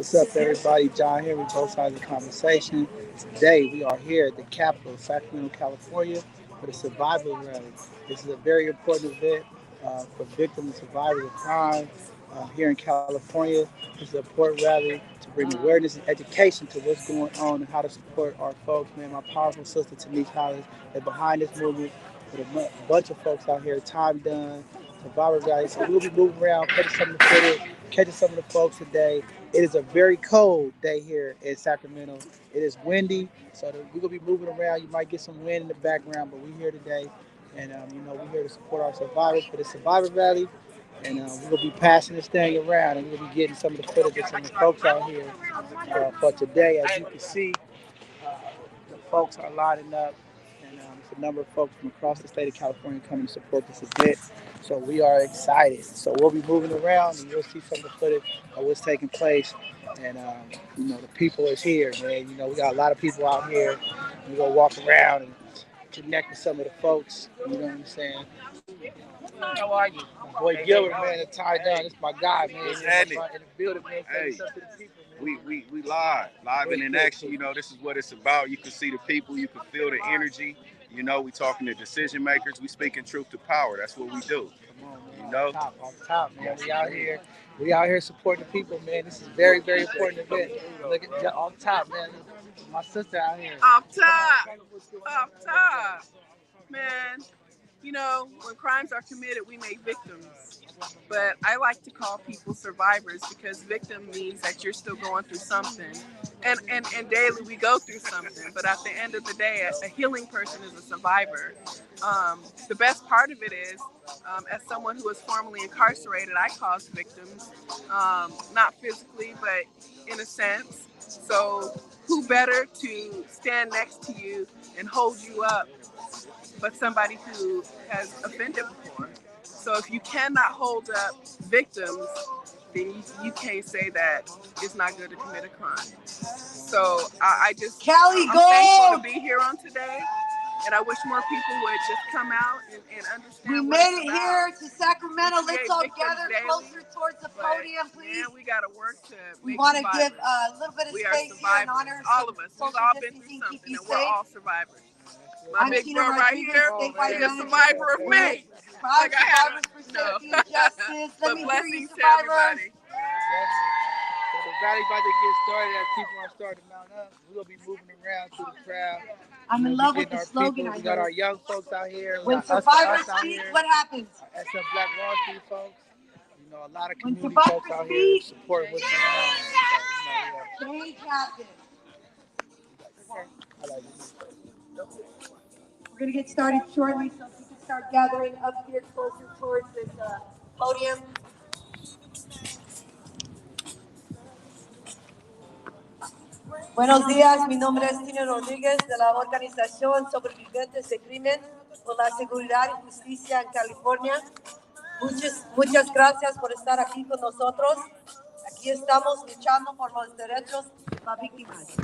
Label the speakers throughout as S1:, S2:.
S1: What's up, everybody? John here with both sides of the conversation. Today, we are here at the capital of Sacramento, California, for the Survivor Rally. This is a very important event for victims and survivors of crime here in California. This is an important rally to bring awareness and education to what's going on and how to support our folks. Man, my powerful sister, Tanice Hollis, is behind this movement with a bunch of folks out here, time done, Survivor Rally. So we'll be moving around, catching some of the footage, catching some of the folks today. It is a very cold day here in Sacramento. It is windy, so we're gonna be moving around. You might get some wind in the background, but we're here today, and we're here to support our survivors for the Survivor Rally, and we're gonna be passing this thing around, and we're gonna be getting some of the footage of some of the folks out here for today. As you can see, uh, the folks are lining up, and it's a number of folks from across the state of California coming to support this event. So we are excited. So we'll be moving around, and you'll see some of the footage of what's taking place. And the people is here, man. We got a lot of people out here. We're gonna walk around and connect with some of the folks. You know what I'm saying? How are you? My boy Gilbert, man, the tie down. This is my guy, man.
S2: What's
S1: happening?
S2: In
S1: the building, man.
S2: Hey,
S1: Stuff to the people,
S2: we live and in action. This is what it's about. You can see the people, you can feel the energy. We talking to decision makers. We speaking truth to power. That's what we do.
S1: Come on, man. Off top, man. We out here. We out here supporting the people, man. This is a very, very important event. Look at off top, man. My sister out here.
S3: Off top, man. When crimes are committed, we make victims. But I like to call people survivors because victim means that you're still going through something. And daily we go through something. But at the end of the day, a healing person is a survivor. The best part of it is, as someone who was formerly incarcerated, I caused victims, not physically, but in a sense. So who better to stand next to you and hold you up but somebody who has offended before. So if you cannot hold up victims, then you can't say that it's not good to commit a crime. So I'm thankful to be here on today, and I wish more people would just come out and understand.
S4: We made it here to Sacramento. Let's all gather closer towards the podium, please.
S3: Man, we got to work to.
S4: We want to give a little bit of space here in honor.
S3: All of us. We've all been through something, and we're all survivors. My big bro right here, he's a survivor of me.
S4: Five survivors for safety and justice. Let me hear you, survivors.
S1: So the rally about to get started as people are starting to mount up. We're going to be moving around through the crowd.
S4: I'm in love with the slogan.
S1: We got our young folks out here.
S4: When survivors speak, what happens?
S1: Some Black Wall Street folks. A lot of community folks out here supporting what's going on.
S4: Change happens. We're going to get started shortly, so we can start gathering up here closer towards this podium. Buenos días, mi nombre es Tina Rodríguez de la organización Sobrevivientes de Crimen por la Seguridad y Justicia en California. Muchas gracias por estar aquí con nosotros. Aquí estamos luchando por los derechos de las víctimas.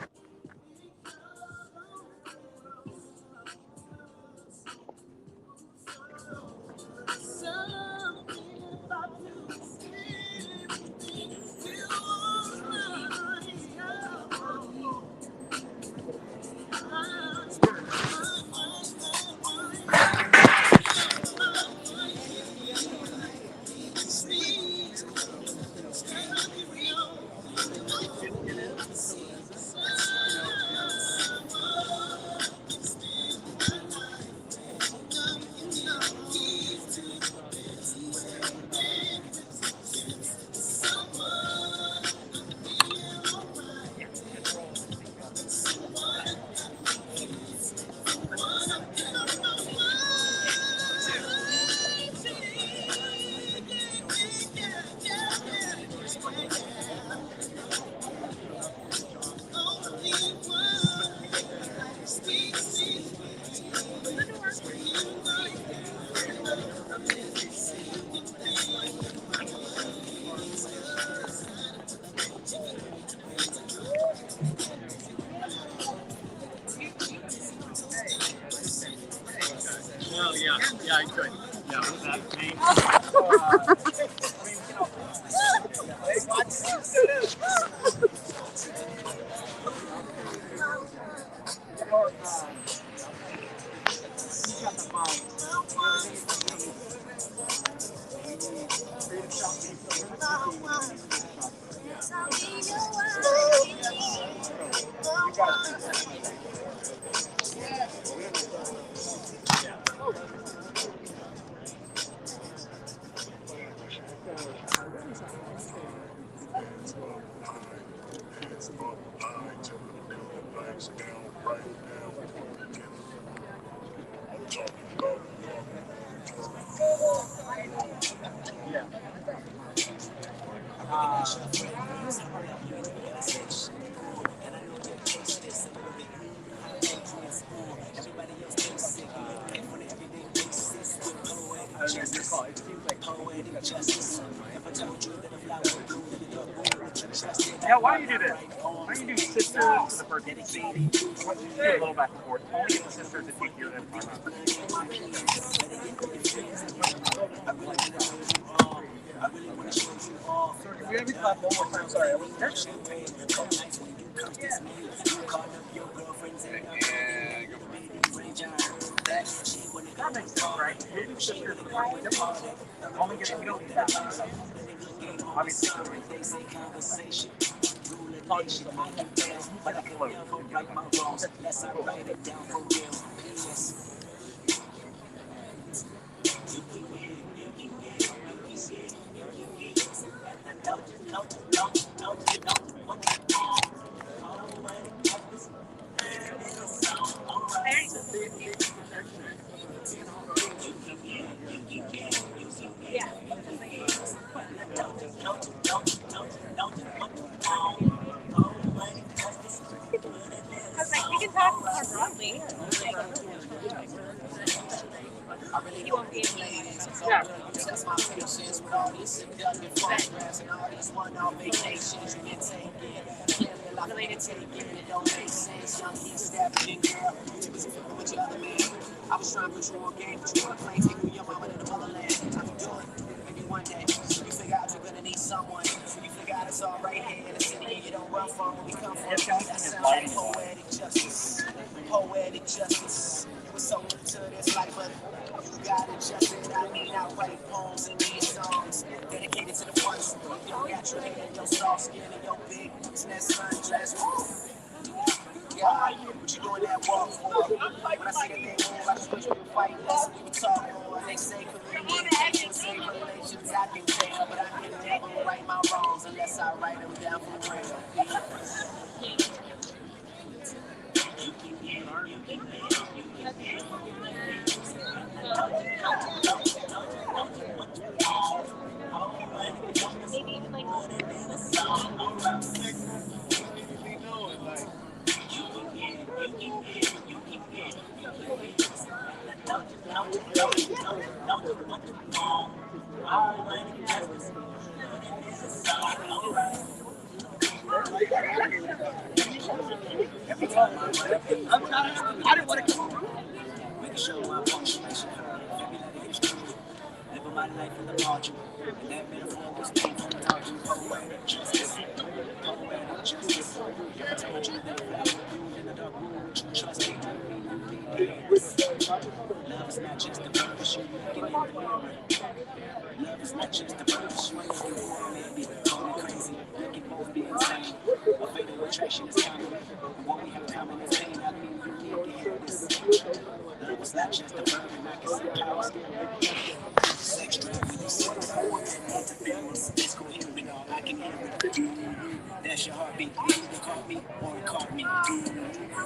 S5: Yeah, why do you do this? Why do you do sisters to the person you see? Why do you do a little back and forth? Only get the sisters if you hear them talk about it. Can we have me clap one more time? Sorry, I was there. That makes sense, right? Maybe sisters only get you don't need that. Obviously, like a float.
S6: We can talk more broadly. You won't be able to.
S5: Yeah.
S6: Related to
S7: I was trying to put you on game, but you want to play, take me your mama to the motherland. I can do it, maybe one day. You figure out you're gonna need someone. You figure out it's all right here in the city and you don't run from where we come from. That sounds like poetic justice. Poetic justice. It was so into this life, but you got it just it. I mean, I write poems and these songs dedicated to the ones you don't got your head, your soft skin, and your big business sundress. Yeah, what you doing that walk for? When I see that they move, I just wish we would fight less and we would talk more. They say communication, say relations, I can tell, but I can never right my wrongs unless I write them down for real.
S6: maybe even like
S7: I didn't want to come around. Make sure my punctuation living my life in the margin. And that metaphor was made from the margin. Poetic justice. Poetic justice. I told you that I would be in the dark room, but you trust me. Love is not just a purpose, you looking in the mirror. Love is not just a purpose, you looking in the mirror. Call me crazy, we can both be insane. A fatal attraction is common, and what we have common is pain. I mean, you need to hear this. Love is not just a burden, I can see power still. Sex drive with you, sex, I want that interference. It's coherent, all I can hear it. That's your heartbeat, you either caught me or it caught me.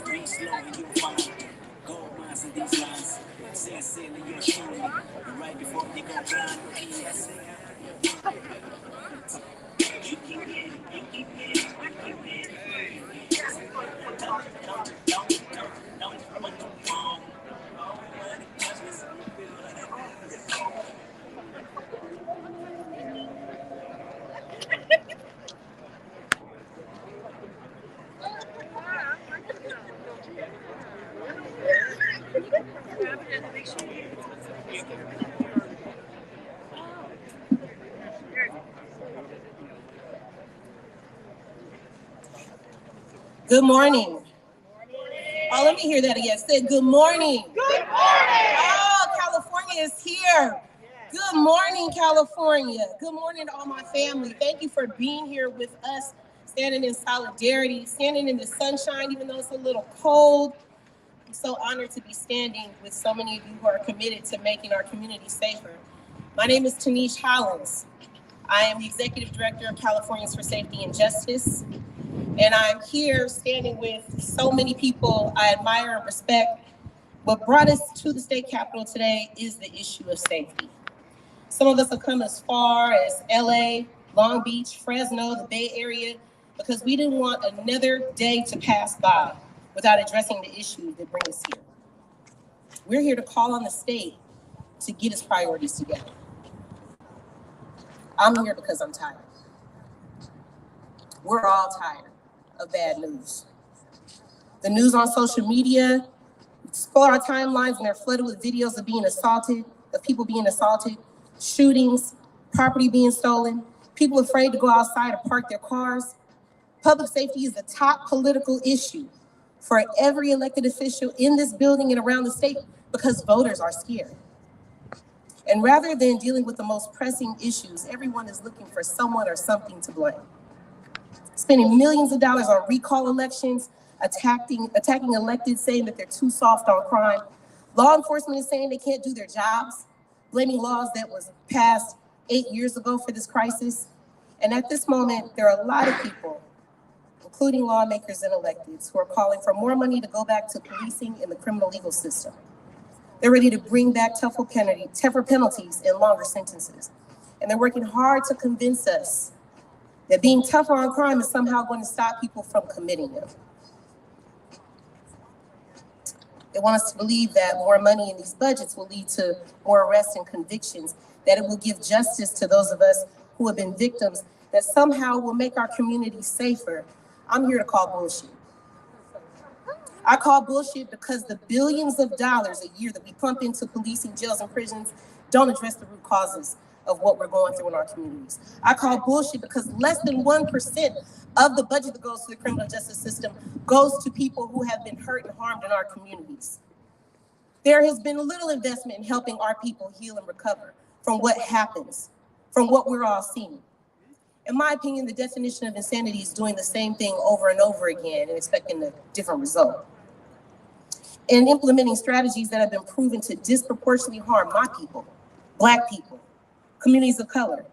S7: Read slow and you'll find gold mines in these lines. Say sailing, you're shooting. And right before you go blind, PSA.
S8: Good morning. Oh, let me hear that again. Say good morning. Good morning. Oh, California is here. Good morning, California. Good morning to all my family. Thank you for being here with us, standing in solidarity, standing in the sunshine, even though it's a little cold. I'm so honored to be standing with so many of you who are committed to making our community safer. My name is Tanish Hollins. I am the Executive Director of Californians for Safety and Justice, and I'm here standing with so many people I admire and respect. What brought us to the state capitol today is the issue of safety. Some of us have come as far as LA, Long Beach, Fresno, the Bay Area, because we didn't want another day to pass by without addressing the issues that bring us here. We're here to call on the state to get its priorities together. I'm here because I'm tired. We're all tired of bad news. The news on social media, scroll our timelines and they're flooded with videos of people being assaulted, shootings, property being stolen, people afraid to go outside or park their cars. Public safety is the top political issue for every elected official in this building and around the state because voters are scared. And rather than dealing with the most pressing issues, everyone is looking for someone or something to blame. Spending millions of dollars on recall elections, attacking electeds, saying that they're too soft on crime. Law enforcement is saying they can't do their jobs, blaming laws that was passed 8 years ago for this crisis. And at this moment, there are a lot of people, including lawmakers and electeds, who are calling for more money to go back to policing in the criminal legal system. They're ready to bring back tougher penalties and longer sentences. And they're working hard to convince us that being tougher on crime is somehow going to stop people from committing them. They want us to believe that more money in these budgets will lead to more arrests and convictions, that it will give justice to those of us who have been victims, that somehow will make our communities safer. I'm here to call bullshit. I call bullshit because the billions of dollars a year that we pump into policing, jails, and prisons don't address the root causes of what we're going through in our communities. I call bullshit because less than 1% of the budget that goes to the criminal justice system goes to people who have been hurt and harmed in our communities. There has been little investment in helping our people heal and recover from what happens, from what we're all seeing. In my opinion, the definition of insanity is doing the same thing over and over again and expecting a different result. And implementing strategies that have been proven to disproportionately harm my people, Black people, communities of color,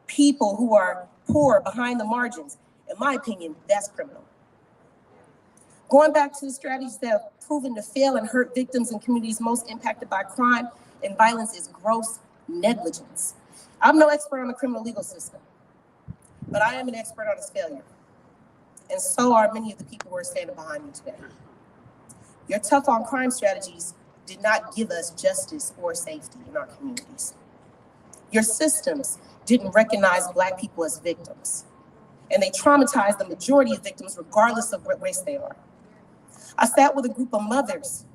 S8: people who are poor, behind the margins. In my opinion, that's criminal. Going back to the strategies that have proven to fail and hurt victims in communities most impacted by crime and violence is gross negligence. I'm no expert on the criminal legal system, but I am an expert on its failure. And so are many of the people who are standing behind me today. Your tough on crime strategies did not give us justice or safety in our communities. Your systems didn't recognize Black people as victims, and they traumatized the majority of victims regardless of what race they are. I sat with a group of mothers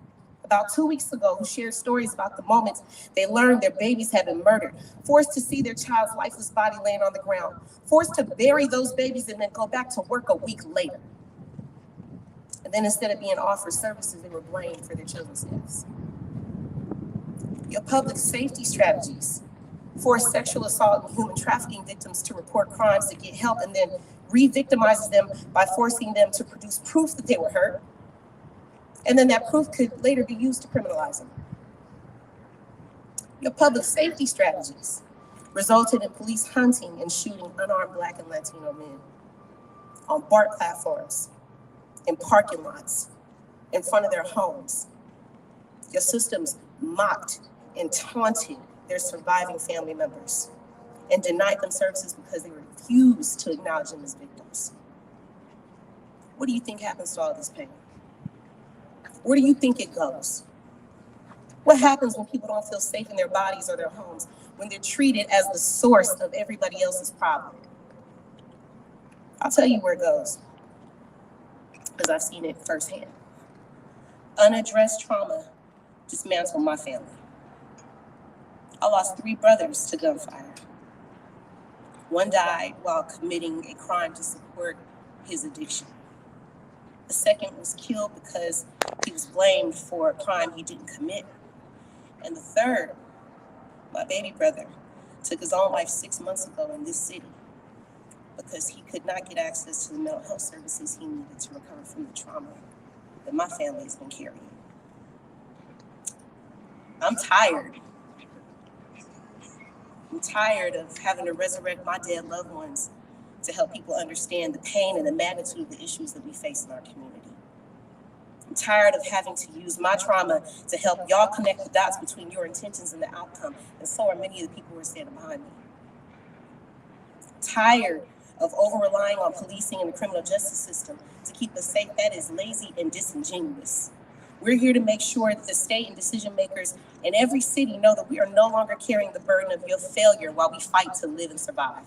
S8: about 2 weeks ago who shared stories about the moments they learned their babies had been murdered, forced to see their child's lifeless body laying on the ground, forced to bury those babies and then go back to work a week later. And then instead of being offered services, they were blamed for their children's deaths. Your public safety strategies force sexual assault and human trafficking victims to report crimes to get help and then re-victimizes them by forcing them to produce proof that they were hurt. And then that proof could later be used to criminalize them. Your public safety strategies resulted in police hunting and shooting unarmed Black and Latino men on BART platforms, in parking lots, in front of their homes. Your systems mocked and taunted their surviving family members and denied them services because they refused to acknowledge them as victims. What do you think happens to all this pain? Where do you think it goes? What happens when people don't feel safe in their bodies or their homes, when they're treated as the source of everybody else's problem? I'll tell you where it goes, because I've seen it firsthand. Unaddressed trauma dismantled my family. I lost 3 brothers to gunfire. One died while committing a crime to support his addiction. The second was killed because he was blamed for a crime he didn't commit. And the third, my baby brother, took his own life 6 months ago in this city because he could not get access to the mental health services he needed to recover from the trauma that my family has been carrying. I'm tired. I'm tired of having to resurrect my dead loved ones to help people understand the pain and the magnitude of the issues that we face in our community. I'm tired of having to use my trauma to help y'all connect the dots between your intentions and the outcome, and so are many of the people who are standing behind me. I'm tired of over-relying on policing and the criminal justice system to keep us safe. That is lazy and disingenuous. We're here to make sure that the state and decision makers in every city know that we are no longer carrying the burden of your failure while we fight to live and survive.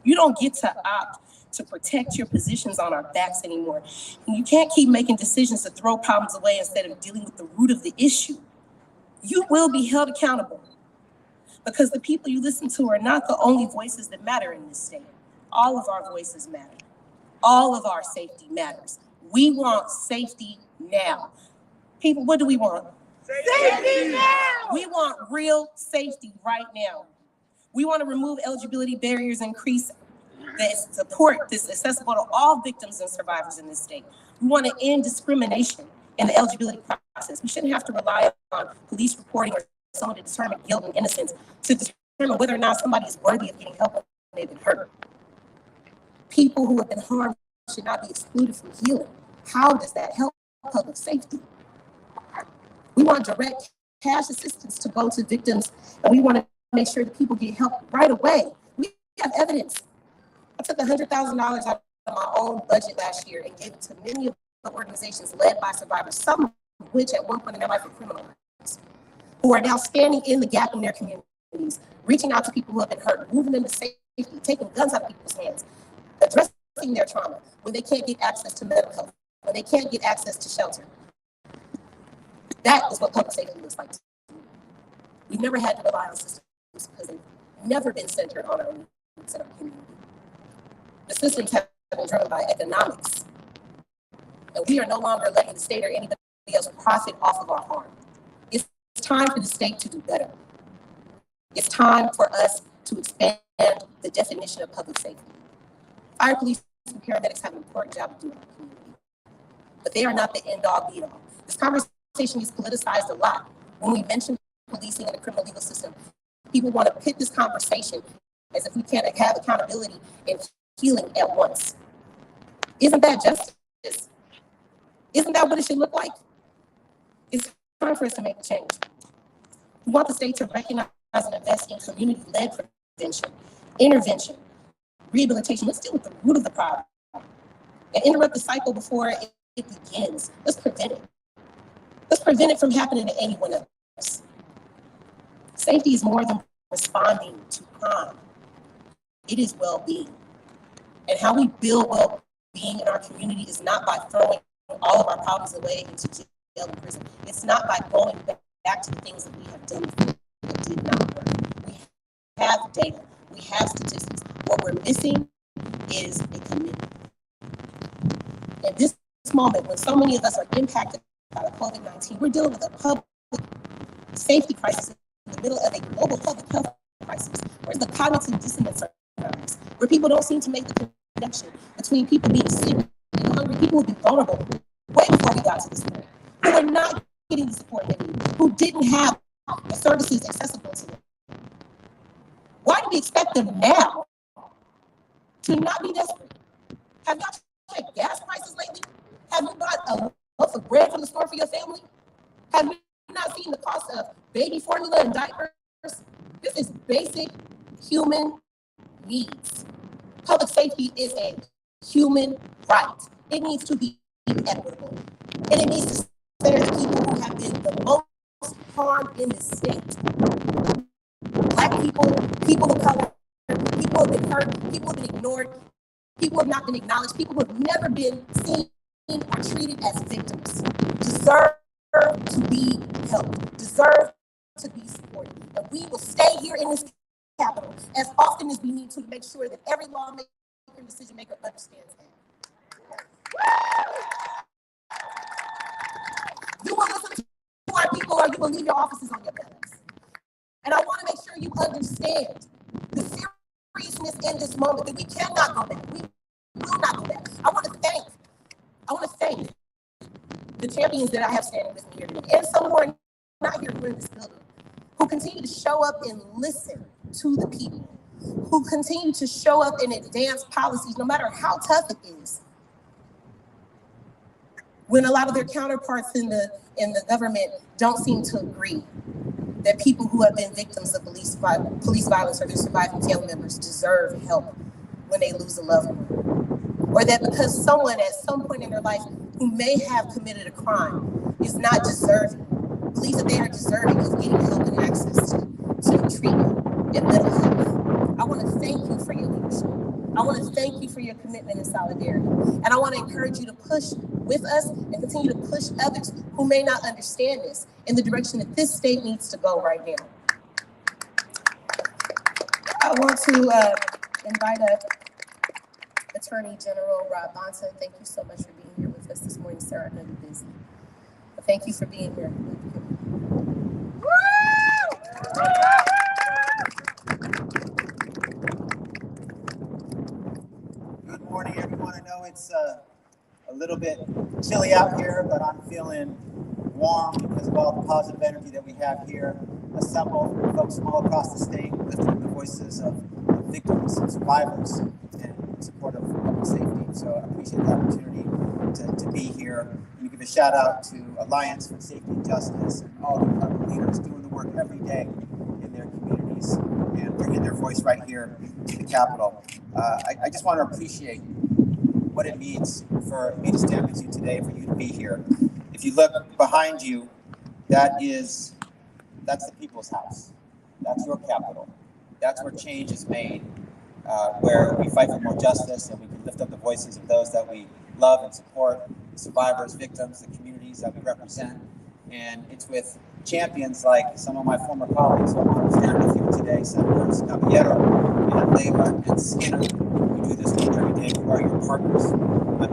S8: You don't get to opt to protect your positions on our backs anymore. And you can't keep making decisions to throw problems away instead of dealing with the root of the issue. You will be held accountable because the people you listen to are not the only voices that matter in this state. All of our voices matter. All of our safety matters. We want safety now. People, what do we want? Safety now! We want real safety right now. We want to remove eligibility barriers and increase the support that's accessible to all victims and survivors in this state. We want to end discrimination in the eligibility process. We shouldn't have to rely on police reporting or someone to determine guilt and innocence to determine whether or not somebody is worthy of getting help when they've been hurt. People who have been harmed should not be excluded from healing. How does that help public safety? We want direct cash assistance to go to victims, and we want to make sure that people get help right away. We have evidence. I took $100,000 out of my own budget last year and gave it to many of the organizations led by survivors, some of which at one point in their life were criminalized, who are now standing in the gap in their communities, reaching out to people who have been hurt, moving them to safety, taking guns out of people's hands, addressing their trauma when they can't get access to medical health, when they can't get access to shelter. That is what public safety looks like. We've never had to rely on systems because they've never been centered on our needs in our community. The systems have been driven by economics, and we are no longer letting the state or anybody else profit off of our harm. It's time for the state to do better. It's time for us to expand the definition of public safety. Fire, police, and paramedics have an important job to do in our community, but they are not the end-all, be-all. This conversation is politicized a lot. When we mention policing and the criminal legal system, people want to pit this conversation as if we can't have accountability and healing at once. Isn't that justice? Isn't that what it should look like? It's time for us to make a change. We want the state to recognize and invest in community-led prevention, intervention, rehabilitation. Let's deal with the root of the problem and interrupt the cycle before it begins. Let's prevent it. Let's prevent it from happening to anyone else. Safety is more than responding to crime. It is well-being. And how we build well-being in our community is not by throwing all of our problems away into jail and prison. It's not by going back to the things that we have done that did not work. We have data. We have statistics. What we're missing is a commitment. At this moment, when so many of us are impacted by COVID-19, we're dealing with a public safety crisis in the middle of a global public health crisis, where the cognitive dissonance occurs, where people don't seem to make the connection between people being sick and hungry, people who be vulnerable way before we got to this point, who are not getting the support they need, who didn't have the services accessible to them. Why do we expect them now to not be desperate? Have y'all checked gas prices lately? Have you bought a loaf of bread from the store for your family? Have you not seen the cost of baby formula and diapers? This is basic human needs. Public safety is a human right. It needs to be equitable. And it needs to spare the people who have been the most harmed in this state. Black people, people of color, people who have been hurt, people who have been ignored, people who have not been acknowledged, people who have never been seen or treated as victims deserve to be helped, deserve to be supported. And we will stay here in this Capitol as often as we need to make sure that every lawmaker and decision maker understands that. You will listen to our people or you will leave your offices on your backs. And I want to make sure you understand the seriousness in this moment, that we cannot go back. We will not go back. I want to thank the champions that I have standing with me here today, and some who are not here, who are in this building, who continue to show up and listen to the people, who continue to show up and advance policies, no matter how tough it is, when a lot of their counterparts in the government don't seem to agree that people who have been victims of police violence or their surviving family members deserve help when they lose a loved one. Or that because someone at some point in their life who may have committed a crime is not deserving, believes that they are deserving of getting help and access to treatment and mental health. I want to thank you for your leadership. I want to thank you for your commitment and solidarity. And I want to encourage you to push with us and continue to push others who may not understand this in the direction that this state needs to go right now. I want to invite up Attorney General Rob Bonsa. Thank you so much for being here with us this morning, sir. I know you're busy. But thank you for being here.
S9: Good morning, everyone. I know it's a little bit chilly out here, but I'm feeling warm because of all the positive energy that we have here. Assembled folks from all across the state, lifting up the voices of victims and survivors in support of public safety. So I appreciate the opportunity to be here. And give a shout out to Alliance for Safety and Justice and all the department leaders doing the work every day in their communities and bringing their voice right here to the Capitol. I just want to appreciate what it means for me to stand with you today, for you to be here. If you look behind you, that's the people's house. That's your Capitol. That's where change is made, where we fight for more justice and we can lift up the voices of those that we love and support, the survivors, victims, the communities that we represent. And it's with champions like some of my former colleagues who I want to stand with you today, Senators Caballero and Leyva and Skinner. We do this work every day. We are your partners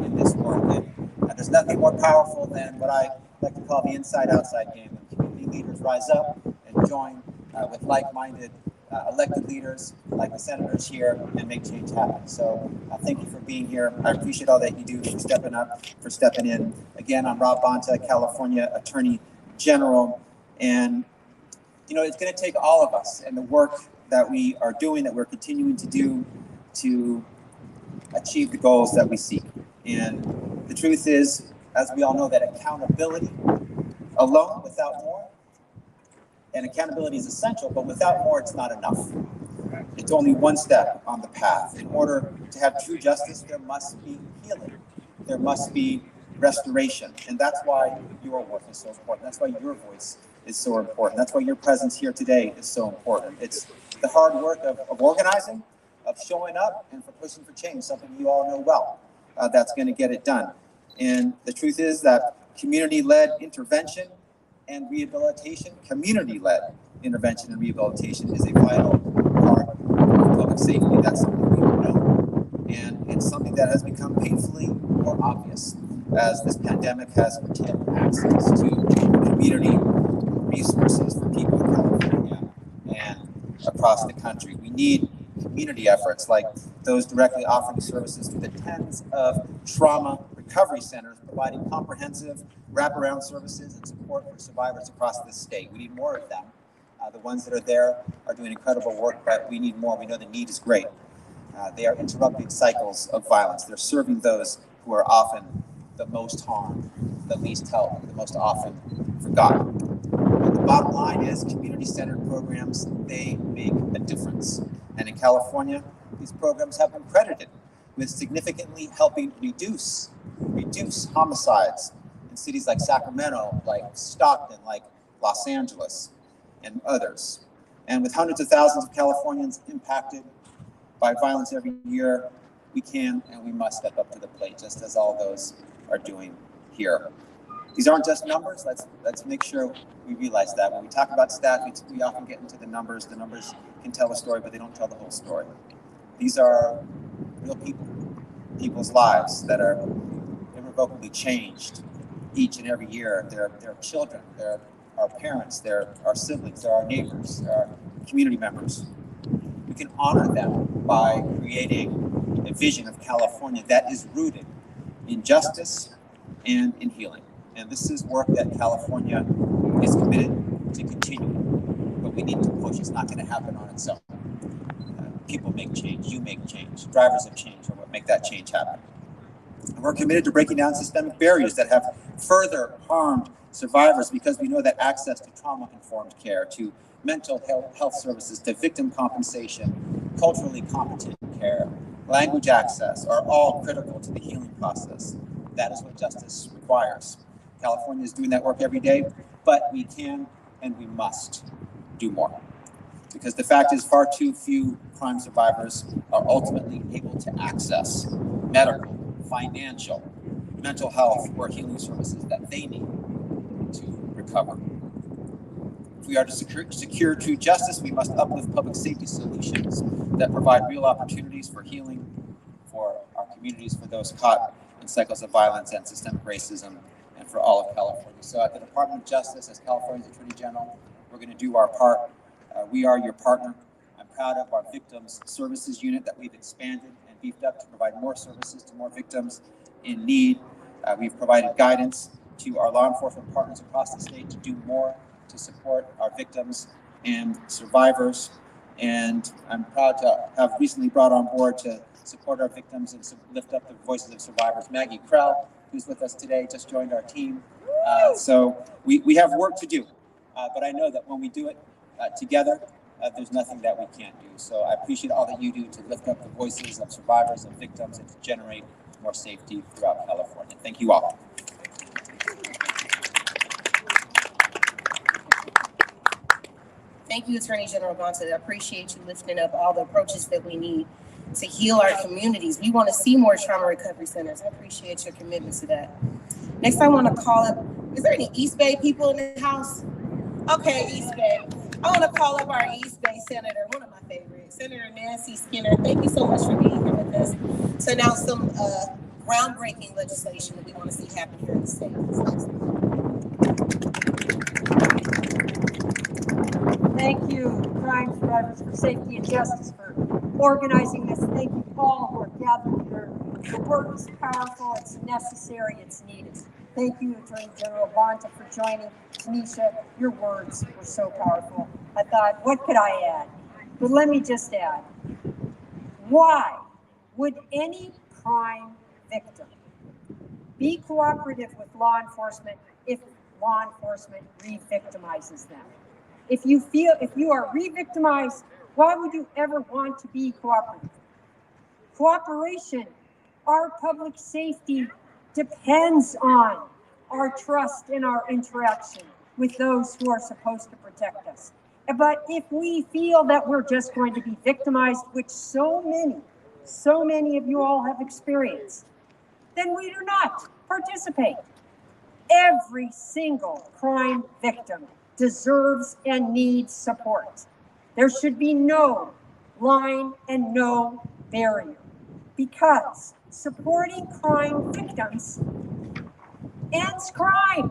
S9: in this work. And there's nothing more powerful than what I like to call the inside-outside game. When community leaders rise up and join with like-minded elected leaders like the senators here and make change happen. So thank you for being here. I appreciate all that you do, for stepping up, for stepping in. Again, I'm Rob Bonsa, California Attorney General. And, you know, it's going to take all of us and the work that we are doing, that we're continuing to do to achieve the goals that we seek. And the truth is, as we all know, that accountability alone, without more, and accountability is essential, but without more, it's not enough. It's only one step on the path. In order to have true justice, there must be healing. There must be restoration. And that's why your work is so important. That's why your voice is so important. That's why your presence here today is so important. It's the hard work of organizing, of showing up, and for pushing for change, something you all know well. That's going to get it done. And the truth is that community-led intervention and rehabilitation, community-led intervention and rehabilitation is a vital part of public safety. That's something we know. And it's something that has become painfully more obvious as this pandemic has curtailed access to community resources for people in California and across the country. We need community efforts like those directly offering services to the tens of trauma recovery centers providing comprehensive wraparound services and support for survivors across the state. We need more of them. The ones that are there are doing incredible work, but we need more. We know the need is great. They are interrupting cycles of violence. They're serving those who are often the most harmed, the least helped, the most often forgotten. But the bottom line is community-centered programs, they make a difference. And in California, these programs have been credited with significantly helping reduce homicides in cities like Sacramento, like Stockton, like Los Angeles, and others. And with hundreds of thousands of Californians impacted by violence every year, we can and we must step up to the plate, just as all those are doing here. These aren't just numbers. Let's make sure we realize that. When we talk about stats, we often get into the numbers. The numbers can tell a story, but they don't tell the whole story. These are real people, people's lives that are irrevocably changed each and every year. They're children, they're our parents, they're our siblings, they're our neighbors, they're our community members. We can honor them by creating a vision of California that is rooted in justice and in healing. And this is work that California is committed to continue, but we need to push. It's not going to happen on its own. people make change. You make change. Drivers of change are what make that change happen. And we're committed to breaking down systemic barriers that have further harmed survivors, because we know that access to trauma-informed care, to mental health services, to victim compensation, culturally competent care, language access are all critical to the healing process. That is what justice requires. California is doing that work every day, but we can and we must do more. Because the fact is, far too few crime survivors are ultimately able to access medical, financial, mental health, or healing services that they need to recover. If we are to secure true justice, we must uplift public safety solutions that provide real opportunities for healing for our communities, for those caught in cycles of violence and systemic racism, and for all of California. So at the Department of Justice, as California's Attorney General, we're going to do our part. We are your partner. I'm proud of our Victims Services Unit that we've expanded and beefed up to provide more services to more victims in need. We've provided guidance to our law enforcement partners across the state to do more to support our victims and survivors. And I'm proud to have recently brought on board to support our victims and lift up the voices of survivors. Maggie Krell, who's with us today, just joined our team. So we have work to do, but I know that when we do it together, there's nothing that we can't do. So I appreciate all that you do to lift up the voices of survivors and victims and to generate more safety throughout California. Thank you all.
S8: Thank you, Attorney General Bonsa. I appreciate you lifting up all the approaches that we need to heal our communities. We want to see more trauma recovery centers. I appreciate your commitment to that. Next, I want to call up, is there any East Bay people in the house? Okay, East Bay. I want to call up our East Bay Senator, one of my favorites, Senator Nancy Skinner. Thank you so much for being here with us to announce some groundbreaking legislation that we want to see happen here in the state.
S10: Thank you, Crime Survivors for Safety and Justice, for organizing this. Thank you all who are gathered here. The work is powerful, it's necessary, it's needed. Thank you, Attorney General Bonsa, for joining. Tanisha, your words were so powerful. I thought, what could I add? But let me just add, why would any crime victim be cooperative with law enforcement if law enforcement re-victimizes them? If you are re-victimized, why would you ever want to be cooperative? Cooperation, our public safety depends on our trust and our interaction with those who are supposed to protect us. But if we feel that we're just going to be victimized, which so many of you all have experienced, then we do not participate. Every single crime victim deserves and needs support. There should be no line and no barrier, because supporting crime victims ends crime.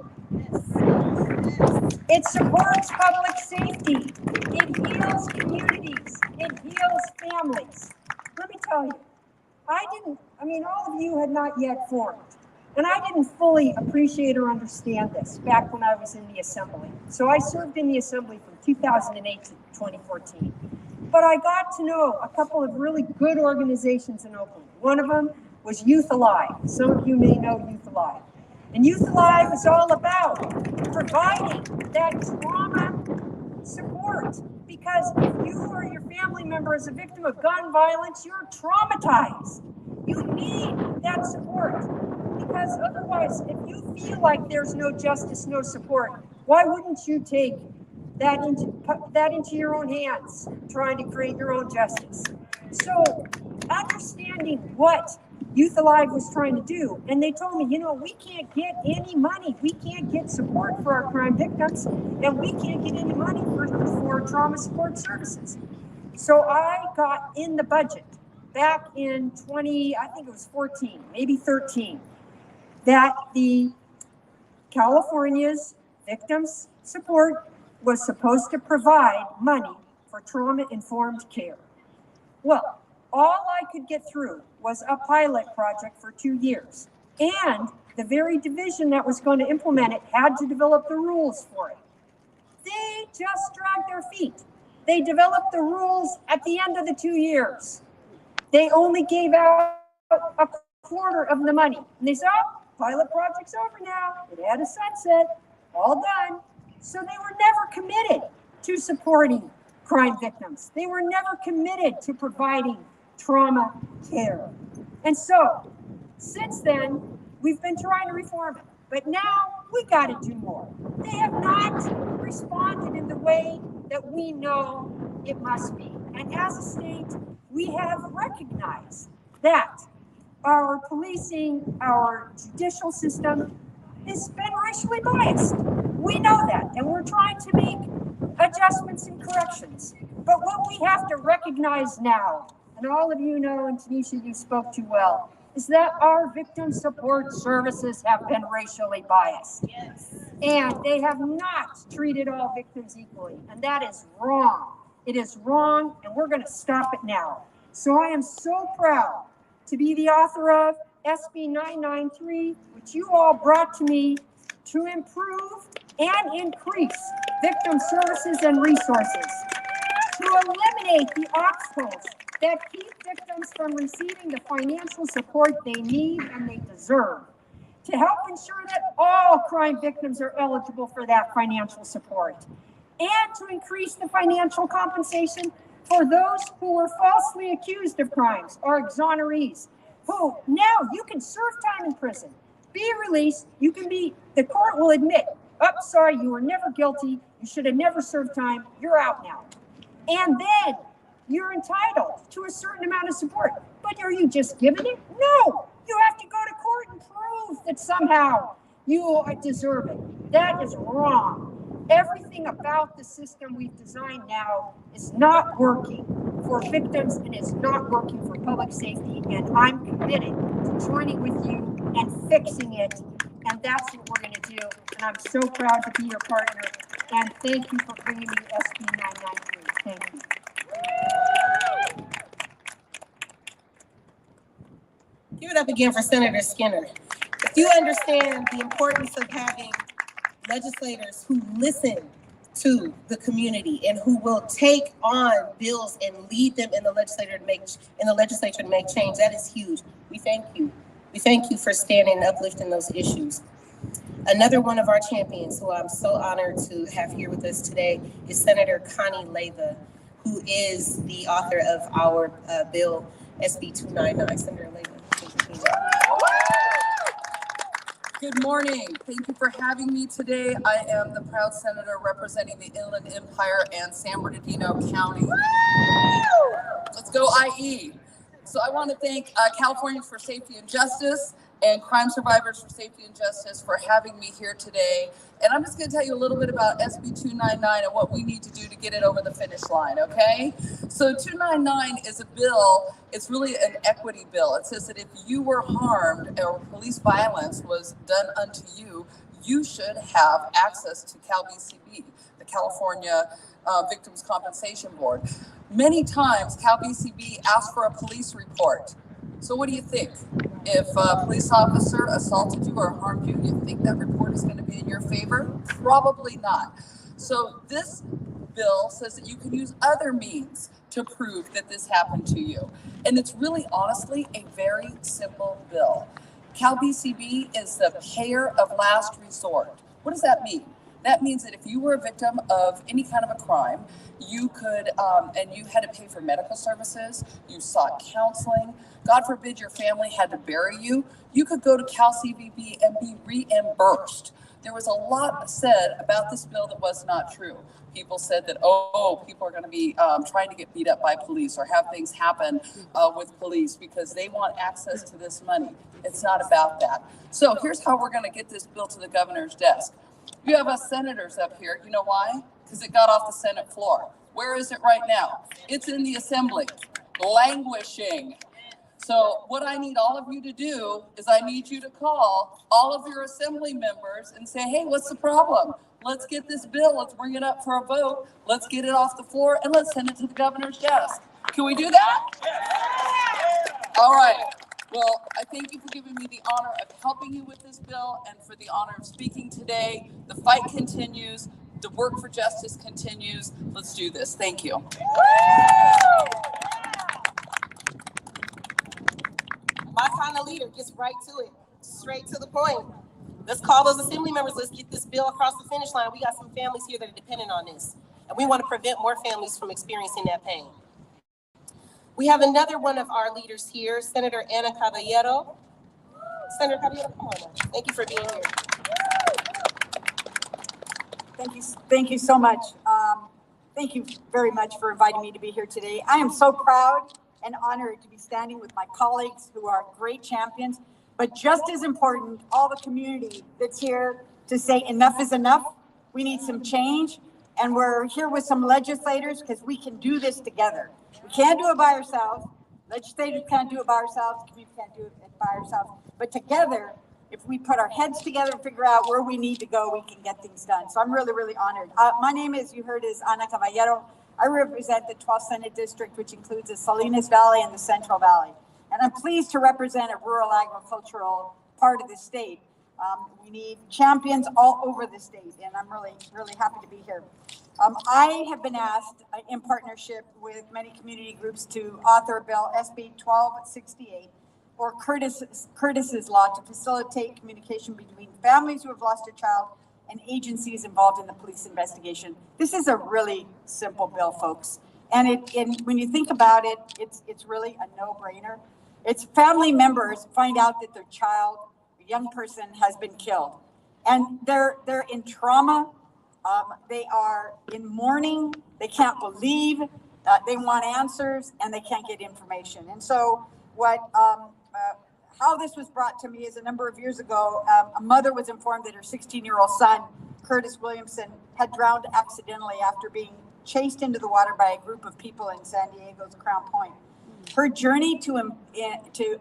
S10: It supports public safety. It heals communities. It heals families. Let me tell you, all of you had not yet formed. And I didn't fully appreciate or understand this back when I was in the Assembly. So I served in the Assembly from 2008 to 2014. But I got to know a couple of really good organizations in Oakland. One of them was Youth Alive. Some of you may know Youth Alive. And Youth Alive is all about providing that trauma support. Because if you or your family member is a victim of gun violence, you're traumatized. You need that support. Because otherwise, if you feel like there's no justice, no support, why wouldn't you take that into your own hands, trying to create your own justice? So understanding what Youth Alive was trying to do, and they told me, we can't get any money. We can't get support for our crime victims, and we can't get any money for trauma support services. So I got in the budget back in 14, maybe 13, that the California's Victims Support was supposed to provide money for trauma-informed care. Well, all I could get through was a pilot project for 2 years. And the very division that was going to implement it had to develop the rules for it. They just dragged their feet. They developed the rules at the end of the 2 years. They only gave out a quarter of the money. And they said, oh, pilot project's over now. It had a sunset, all done. So they were never committed to supporting crime victims. They were never committed to providing trauma care. And so, since then, we've been trying to reform it. But now we got to do more. They have not responded in the way that we know it must be. And as a state, we have recognized that our policing, our judicial system has been racially biased. We know that, and we're trying to make adjustments and corrections. But what we have to recognize now, and all of you know, and Tanisha, you spoke too well, is that our victim support services have been racially biased. Yes. And they have not treated all victims equally, and that is wrong. It is wrong, and we're going to stop it now. So I am so proud to be the author of SB 993, which you all brought to me to improve and increase victim services and resources, to eliminate the obstacles that keep victims from receiving the financial support they need and they deserve, to help ensure that all crime victims are eligible for that financial support, and to increase the financial compensation for those who were falsely accused of crimes or exonerees, who now you can serve time in prison, be released, the court will admit, oh, sorry, you were never guilty, you should have never served time, you're out now. And then you're entitled to a certain amount of support. But are you just giving it? No, you have to go to court and prove that somehow you deserve it. That is wrong. Everything about the system we've designed now is not working for victims and is not working for public safety. And I'm committed to joining with you and fixing it. And that's what we're going to do. And I'm so proud to be your partner. And thank you for bringing me SB 993. Thank you.
S8: Give it up again for Senator Skinner. If you understand the importance of having legislators who listen to the community and who will take on bills and lead them in the legislature to make change, that is huge. We thank you. We thank you for standing and uplifting those issues. Another one of our champions who I'm so honored to have here with us today is Senator Connie Leyva, who is the author of our bill, SB 299. Senator Leyva.
S11: Good morning. Thank you for having me today. I am the proud senator representing the Inland Empire and San Bernardino County. Let's go IE. So I want to thank Californians for Safety and Justice and Crime Survivors for Safety and Justice for having me here today. And I'm just going to tell you a little bit about SB 299 and what we need to do to get it over the finish line, okay? So 299 is a bill, it's really an equity bill. It says that if you were harmed or police violence was done unto you, you should have access to CalVCB, the California Victims Compensation Board. Many times, CalVCB asks for a police report. So what do you think? If a police officer assaulted you or harmed you, you think that report is going to be in your favor? Probably not. So this bill says that you can use other means to prove that this happened to you. And it's really honestly a very simple bill. CalVCB is the payer of last resort. What does that mean? That means that if you were a victim of any kind of a crime, you could, and you had to pay for medical services, you sought counseling, God forbid your family had to bury you, you could go to CalCVB and be reimbursed. There was a lot said about this bill that was not true. People said that, people are going to be trying to get beat up by police or have things happen with police because they want access to this money. It's not about that. So here's how we're going to get this bill to the governor's desk. You have us senators up here. You know why? Because it got off the Senate floor. Where is it right now? It's in the Assembly, languishing. So what I need all of you to do is I need you to call all of your Assembly members and say, hey, what's the problem? Let's get this bill. Let's bring it up for a vote. Let's get it off the floor and let's send it to the governor's desk. Can we do that? All right. Well, I thank you for giving me the honor of helping you with this bill and for the honor of speaking today. The fight continues. The work for justice continues. Let's do this. Thank you.
S8: My kind of leader gets right to it, straight to the point. Let's call those assembly members. Let's get this bill across the finish line. We got some families here that are dependent on this, and we want to prevent more families from experiencing that pain. We have another one of our leaders here, Senator Ana Caballero. Senator Caballero, come on now. Thank you for being here.
S12: Thank you so much. Thank you very much for inviting me to be here today. I am so proud and honored to be standing with my colleagues who are great champions, but just as important, all the community that's here to say enough is enough. We need some change, and we're here with some legislators because we can do this together. We can't do it by ourselves. Legislators can't do it by ourselves. Community can't do it by ourselves. But together, if we put our heads together and figure out where we need to go, we can get things done. So I'm really, really honored. My name, as you heard, is Ana Caballero. I represent the 12th Senate District, which includes the Salinas Valley and the Central Valley. And I'm pleased to represent a rural agricultural part of the state. We need champions all over the state, and I'm really, really happy to be here. I have been asked in partnership with many community groups to author a bill, SB 1268, or Curtis's Law, to facilitate communication between families who have lost a child and agencies involved in the police investigation. This is a really simple bill, folks. And when you think about it, it's really a no-brainer. It's family members find out that their child, a young person, has been killed. And they're in trauma. They are in mourning. They can't believe. They want answers, and they can't get information. And so how this was brought to me is a number of years ago, a mother was informed that her 16-year-old son, Curtis Williamson, had drowned accidentally after being chased into the water by a group of people in San Diego's Crown Point. Her journey to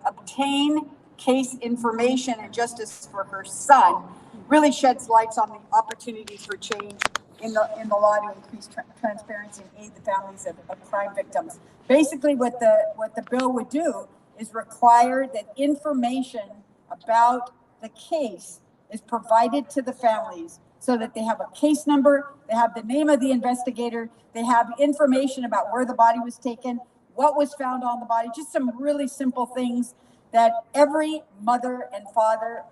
S12: obtain case information and justice for her son really sheds lights on the opportunities for change in the law to increase transparency and aid the families of crime victims. Basically, what the bill would do is require that information about the case is provided to the families so that they have a case number, they have the name of the investigator, they have information about where the body was taken, what was found on the body, just some really simple things that every mother and father,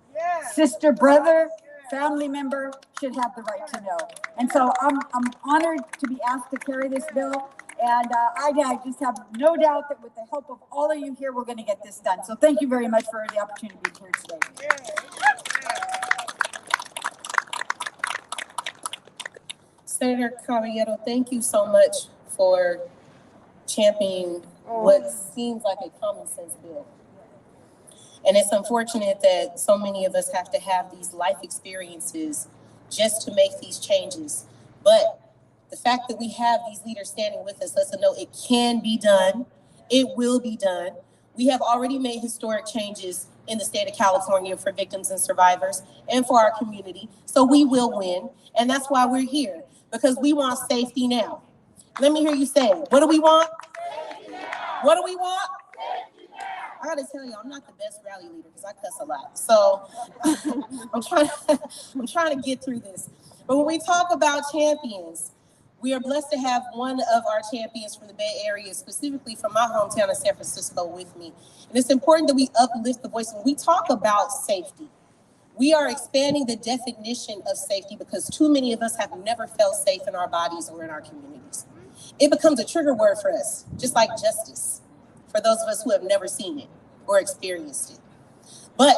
S12: sister, brother, family member should have the right to know. And so I'm honored to be asked to carry this bill. And I just have no doubt that with the help of all of you here, we're going to get this done. So thank you very much for the opportunity to be here today.
S8: Senator Caballero, thank you so much for championing what seems like a common sense bill. And it's unfortunate that so many of us have to have these life experiences just to make these changes. But the fact that we have these leaders standing with us lets us know it can be done. It will be done. We have already made historic changes in the state of California for victims and survivors and for our community. So we will win. And that's why we're here, because we want safety now. Let me hear you say, what do we want? What do we want? I gotta tell you, I'm not the best rally leader because I cuss a lot. So I'm trying to get through this. But when we talk about champions, we are blessed to have one of our champions from the Bay Area, specifically from my hometown of San Francisco, with me. And it's important that we uplift the voice. When we talk about safety, we are expanding the definition of safety because too many of us have never felt safe in our bodies or in our communities. It becomes a trigger word for us, just like justice, for those of us who have never seen it or experienced it. But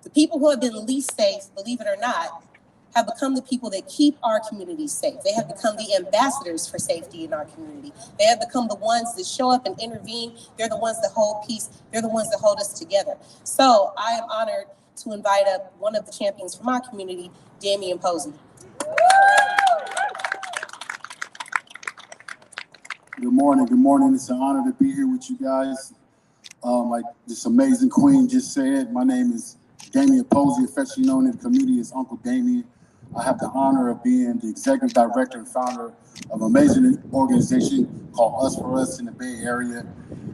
S8: the people who have been least safe, believe it or not, have become the people that keep our communities safe. They have become the ambassadors for safety in our community. They have become the ones that show up and intervene. They're the ones that hold peace. They're the ones that hold us together. So I am honored to invite up one of the champions from our community, Damien Posey.
S13: Good morning. Good morning. It's an honor to be here with you guys. Like this amazing queen just said, my name is Damien Posey, affectionately known in the community as Uncle Damien. I have the honor of being the executive director and founder of an amazing organization called Us For Us in the Bay Area.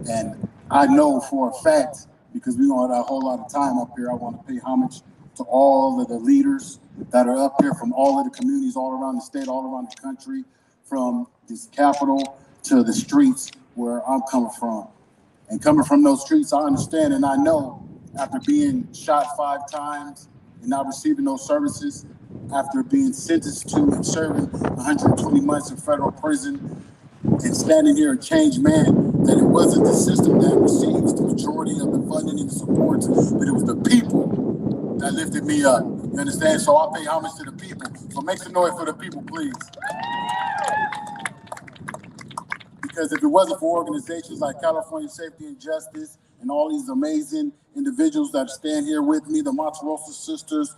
S13: And I know for a fact, because we don't have a whole lot of time up here, I want to pay homage to all of the leaders that are up here from all of the communities all around the state, all around the country, from this Capitol to the streets where I'm coming from. And coming from those streets, I understand and I know, after being shot 5 times and not receiving those services, after being sentenced to and serving 120 months in federal prison, and standing here a changed man, that it wasn't the system that receives the majority of the funding and the supports, but it was the people that lifted me up. You understand? So I pay homage to the people. So make some noise for the people, please. Because if it wasn't for organizations like California Safety and Justice and all these amazing individuals that stand here with me, the Monterosa Sisters,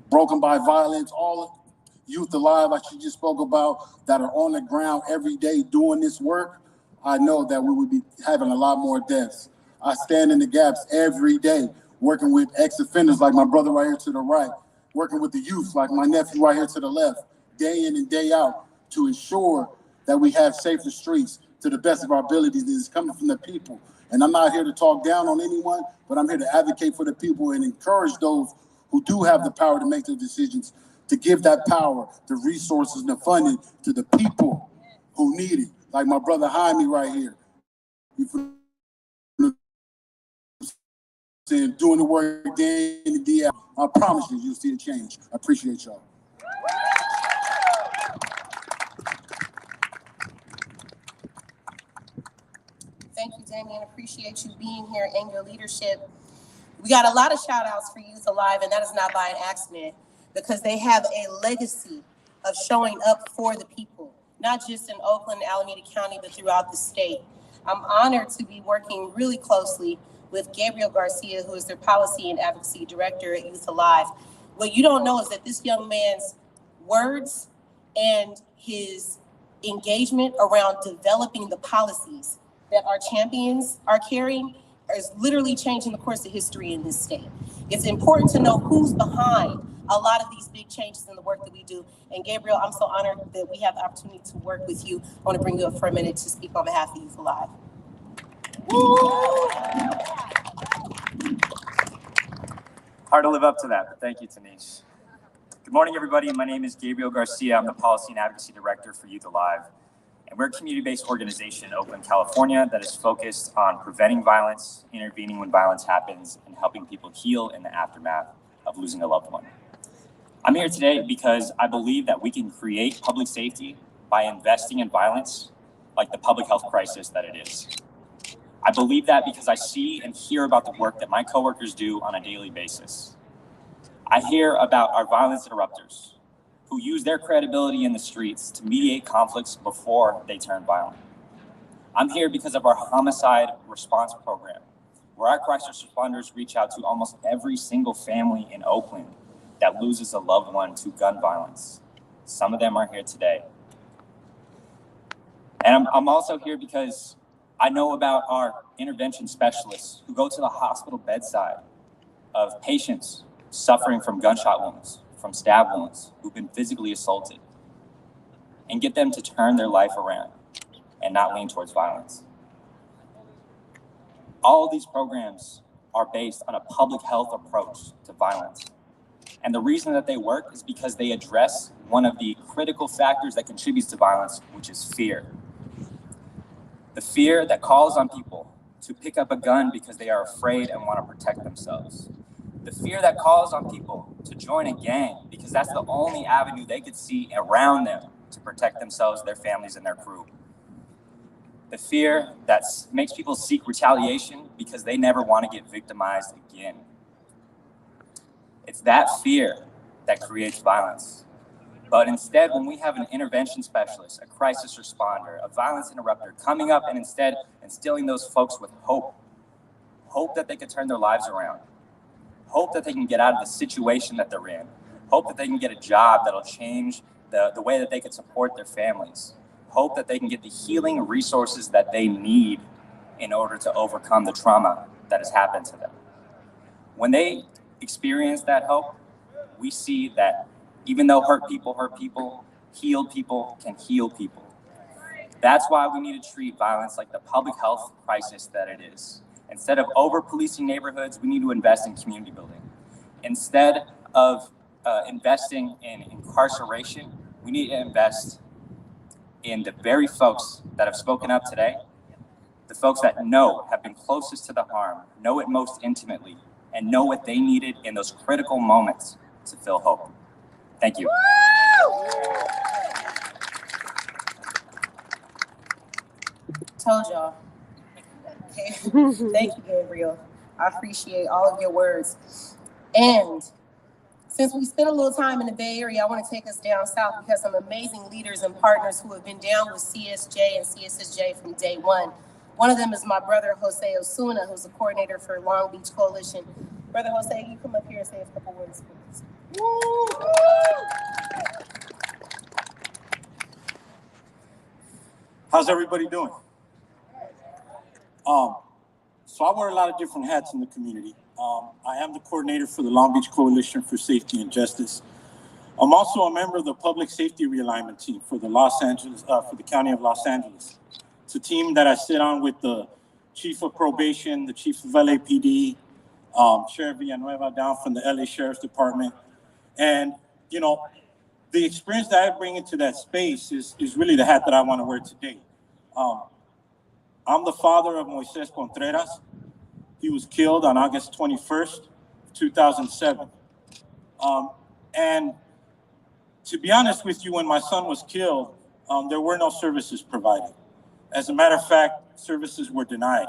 S13: Broken by Violence, all Youth Alive, like she just spoke about, that are on the ground every day doing this work, I know that we would be having a lot more deaths. I stand in the gaps every day, working with ex-offenders like my brother right here to the right, working with the youth like my nephew right here to the left, day in and day out, to ensure that we have safer streets to the best of our abilities. This is coming from the people. And I'm not here to talk down on anyone, but I'm here to advocate for the people and encourage those who do have the power to make those decisions, to give that power, the resources, and the funding to the people who need it. Like my brother Jaime right here. Doing the work day in and day out. I promise you, you'll see the change. I appreciate y'all.
S8: Thank you, Damien. Appreciate you being here and your leadership. We got a lot of shout outs for Youth Alive, and that is not by an accident, because they have a legacy of showing up for the people, not just in Oakland, Alameda County, but throughout the state. I'm honored to be working really closely with Gabriel Garcia, who is their Policy and Advocacy Director at Youth Alive. What you don't know is that this young man's words and his engagement around developing the policies that our champions are carrying is literally changing the course of history in this state. It's important to know who's behind a lot of these big changes in the work that we do. And Gabriel, I'm so honored that we have the opportunity to work with you. I want to bring you up for a minute to speak on behalf of Youth Alive.
S14: Hard to live up to that, but thank you, Tanish. Good morning, everybody. My name is Gabriel Garcia. I'm the Policy and Advocacy Director for Youth Alive. And we're a community-based organization in Oakland, California that is focused on preventing violence, intervening when violence happens, and helping people heal in the aftermath of losing a loved one. I'm here today because I believe that we can create public safety by investing in violence like the public health crisis that it is. I believe that because I see and hear about the work that my coworkers do on a daily basis. I hear about our violence interrupters who use their credibility in the streets to mediate conflicts before they turn violent. I'm here because of our homicide response program, where our crisis responders reach out to almost every single family in Oakland that loses a loved one to gun violence. Some of them are here today. And I'm also here because I know about our intervention specialists who go to the hospital bedside of patients suffering from gunshot wounds, from stab wounds, who've been physically assaulted, and get them to turn their life around and not lean towards violence. All of these programs are based on a public health approach to violence. And the reason that they work is because they address one of the critical factors that contributes to violence, which is fear. The fear that calls on people to pick up a gun because they are afraid and want to protect themselves. The fear that calls on people to join a gang because that's the only avenue they could see around them to protect themselves, their families, and their crew. The fear that makes people seek retaliation because they never want to get victimized again. It's that fear that creates violence. But instead, when we have an intervention specialist, a crisis responder, a violence interrupter coming up and instead instilling those folks with hope that they could turn their lives around, hope that they can get out of the situation that they're in, hope that they can get a job that'll change the way that they can support their families, hope that they can get the healing resources that they need in order to overcome the trauma that has happened to them. When they experience that hope, we see that even though hurt people, healed people can heal people. That's why we need to treat violence like the public health crisis that it is. Instead of over-policing neighborhoods, we need to invest in community building. Instead of investing in incarceration, we need to invest in the very folks that have spoken up today, the folks that have been closest to the harm, know it most intimately, and know what they needed in those critical moments to feel hope. Thank you.
S8: Told y'all. Okay. Thank you, Gabriel. I appreciate all of your words. And since we spent a little time in the Bay Area, I want to take us down south because some amazing leaders and partners who have been down with CSJ and CSSJ from day one. One of them is my brother, Jose Osuna, who's the coordinator for Long Beach Coalition. Brother Jose, you come up here and say a couple words, please.
S15: How's everybody doing? So I wear a lot of different hats in the community. I am the coordinator for the Long Beach Coalition for Safety and Justice. I'm also a member of the Public Safety Realignment Team for the for the County of Los Angeles. It's a team that I sit on with the Chief of Probation, the Chief of LAPD, Sheriff Villanueva down from the LA Sheriff's Department. And, you know, the experience that I bring into that space is really the hat that I want to wear today. I'm the father of Moises Contreras. He was killed on August 21st, 2007. And to be honest with you, when my son was killed, there were no services provided. As a matter of fact, services were denied.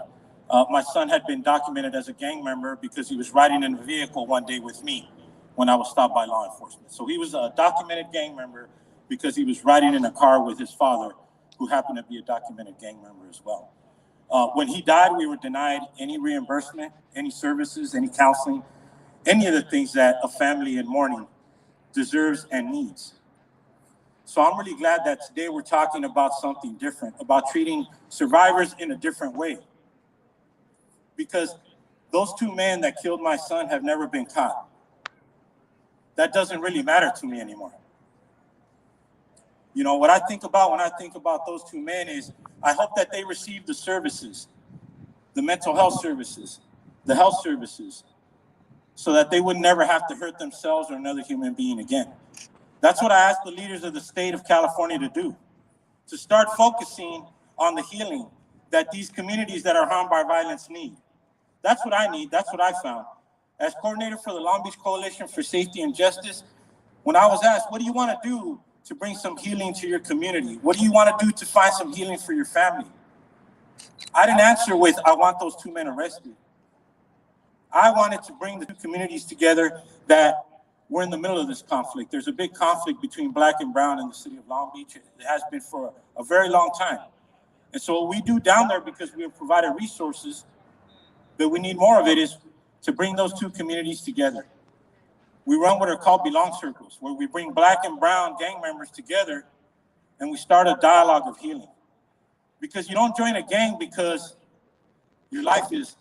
S15: My son had been documented as a gang member because he was riding in a vehicle one day with me when I was stopped by law enforcement. So he was a documented gang member because he was riding in a car with his father, who happened to be a documented gang member as well. When he died, we were denied any reimbursement, any services, any counseling, any of the things that a family in mourning deserves and needs. So I'm really glad that today we're talking about something different, about treating survivors in a different way. Because those two men that killed my son have never been caught. That doesn't really matter to me anymore. You know, what I think about when I think about those two men is I hope that they receive the services, the mental health services, the health services, so that they would never have to hurt themselves or another human being again. That's what I ask the leaders of the state of California to do, to start focusing on the healing that these communities that are harmed by violence need. That's what I need. That's what I found. As coordinator for the Long Beach Coalition for Safety and Justice, when I was asked, what do you want to do to bring some healing to your community? What do you want to do to find some healing for your family? I didn't answer with, I want those two men arrested. I wanted to bring the two communities together that were in the middle of this conflict. There's a big conflict between Black and Brown in the city of Long Beach. It has been for a very long time. And so what we do down there, because we have provided resources, but we need more of it, is to bring those two communities together. We run what are called belong circles, where we bring Black and Brown gang members together and we start a dialogue of healing. Because you don't join a gang because your life is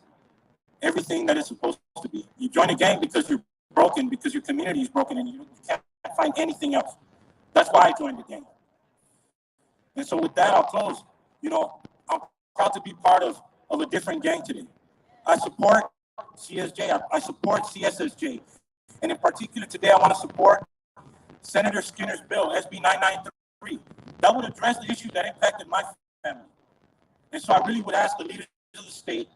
S15: everything that it's supposed to be. You join a gang because you're broken, because your community is broken and you can't find anything else. That's why I joined the gang. And so with that, I'll close. You know, I'm proud to be part of a different gang today. I support CSJ, I support CSSJ. And in particular today, I want to support Senator Skinner's bill, SB 993. That would address the issue that impacted my family. And so I really would ask the leaders of the state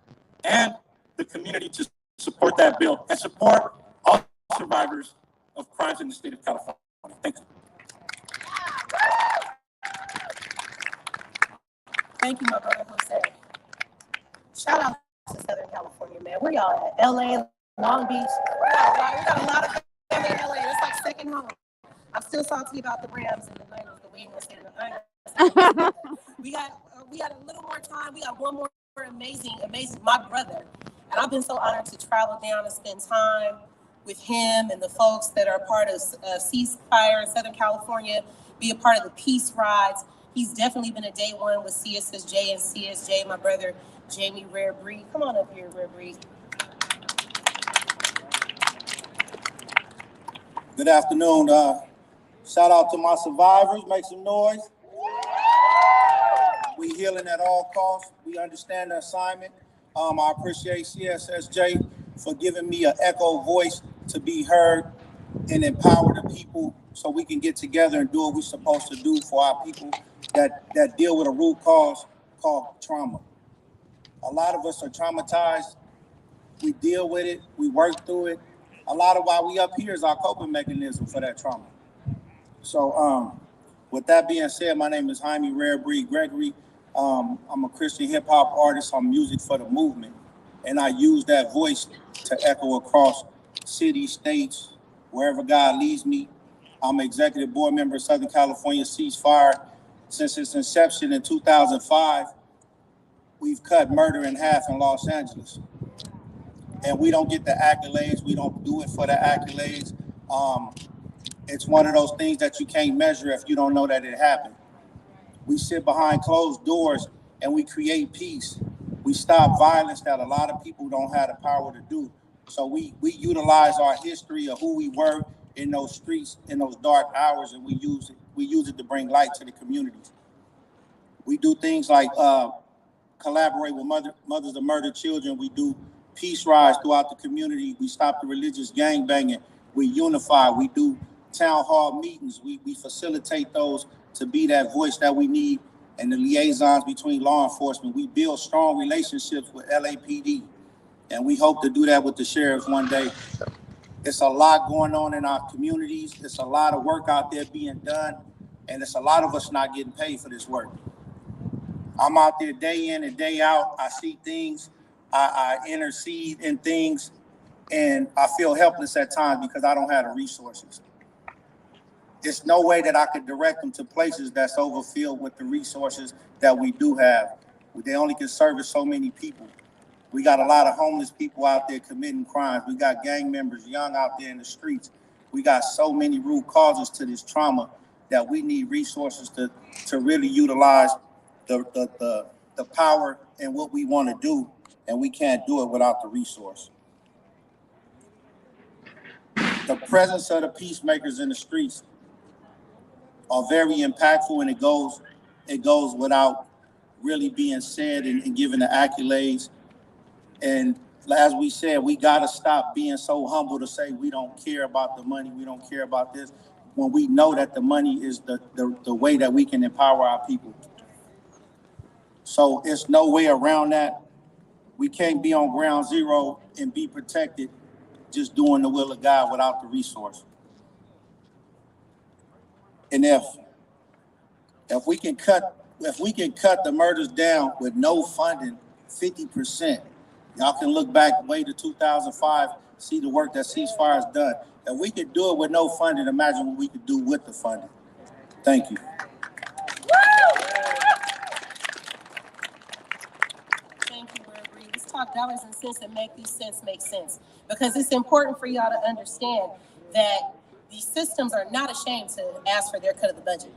S15: and the community to support that bill and support all survivors of crimes in the state of California. Thank you.
S8: Thank you, my brother Jose. Shout out to Southern California, man. Where y'all at? LA, Long Beach. We got a lot of family in LA. It's like second home. I'm still salty about the Rams and the Niners, but we ain't gonna say we got a little more time. We got one more amazing, my brother. And I've been so honored to travel down and spend time with him and the folks that are part of Ceasefire in Southern California, be a part of the peace rides. He's definitely been a day one with CSSJ and CSJ, my brother, Jamie Rare Breed. Come on up here, Rare Breed.
S16: Good afternoon. Shout out to my survivors. Make some noise. We healing at all costs. We understand the assignment. I appreciate CSSJ for giving me an echo voice to be heard and empower the people so we can get together and do what we're supposed to do for our people that deal with a root cause called trauma. A lot of us are traumatized. We deal with it. We work through it. A lot of why we up here is our coping mechanism for that trauma. So with that being said, my name is Jaime Rare Breed Gregory. I'm a Christian hip hop artist on Music for the Movement. And I use that voice to echo across cities, states, wherever God leads me. I'm executive board member of Southern California Ceasefire. Since its inception in 2005, we've cut murder in half in Los Angeles. And we don't get the accolades. We don't do it for the accolades. It's one of those things that you can't measure if you don't know that it happened. We sit behind closed doors and we create peace. We stop violence that a lot of people don't have the power to do. So we utilize our history of who we were in those streets in those dark hours, and we use it to bring light to the communities. We do things like collaborate with mothers of murdered children. We do peace rides throughout the community. We stop the religious gangbanging. We unify. We do town hall meetings. We facilitate those to be that voice that we need and the liaisons between law enforcement. We build strong relationships with LAPD, and we hope to do that with the sheriffs one day. It's a lot going on in our communities. It's a lot of work out there being done, and it's a lot of us not getting paid for this work. I'm out there day in and day out. I see things, I intercede in things, and I feel helpless at times because I don't have the resources. There's no way that I could direct them to places that's overfilled with the resources that we do have. They only can service so many people. We got a lot of homeless people out there committing crimes. We got gang members young out there in the streets. We got so many root causes to this trauma that we need resources to really utilize the power and what we want to do, and we can't do it without the resource. The presence of the peacemakers in the streets are very impactful, and it goes without really being said and given the accolades. And as we said, we got to stop being so humble to say we don't care about the money, we don't care about this, when we know that the money is the way that we can empower our people. So it's no way around that. We can't be on ground zero and be protected just doing the will of God without the resource. And if we can cut the murders down with no funding, 50%, y'all can look back way to 2005, see the work that Ceasefire has done. If we could do it with no funding, imagine what we could do with the funding. Thank you.
S8: Thank you, Gregory. Let's talk dollars and cents and make these cents make sense. Because it's important for y'all to understand that these systems are not ashamed to ask for their cut of the budget.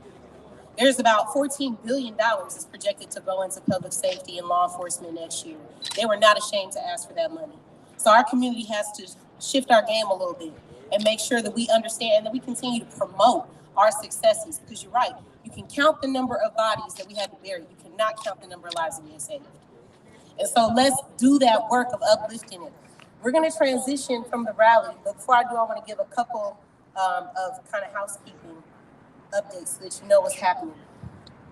S8: There's about $14 billion is projected to go into public safety and law enforcement next year. They were not ashamed to ask for that money. So our community has to shift our game a little bit and make sure that we understand and that we continue to promote our successes. Because you're right, you can count the number of bodies that we had to bury. You cannot count the number of lives that we have saved. And so let's do that work of uplifting it. We're going to transition from the rally, but before I do, I want to give a couple of kind of housekeeping updates so that you know what's happening.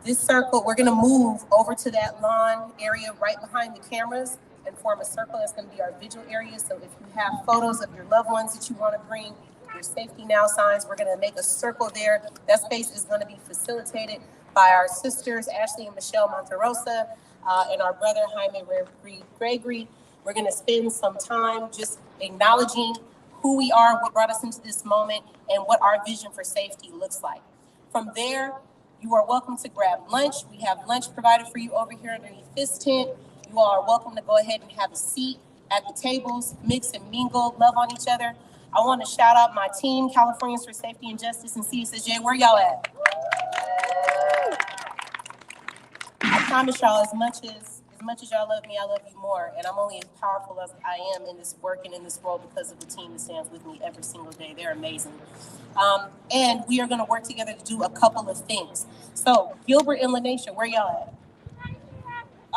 S8: This circle, we're going to move over to that lawn area right behind the cameras and form a circle. That's going to be our vigil area. So if you have photos of your loved ones that you want to bring, your safety now signs, we're going to make a circle there. That space is going to be facilitated by our sisters, Ashley and Michelle Monterosa, and our brother, Jaime Gregory. We're going to spend some time just acknowledging who we are, what brought us into this moment, and what our vision for safety looks like. From there, you are welcome to grab lunch. We have lunch provided for you over here underneath this tent. You all are welcome to go ahead and have a seat at the tables, mix and mingle, love on each other. I want to shout out my team, Californians for Safety and Justice and CSSJ. Where y'all at? I promise y'all, as much as y'all love me, I love you more. And I'm only as powerful as I am in this work and in this world because of the team that stands with me every single day. They're amazing. And we are going to work together to do a couple of things. So, Gilbert and Lanesha, where y'all at?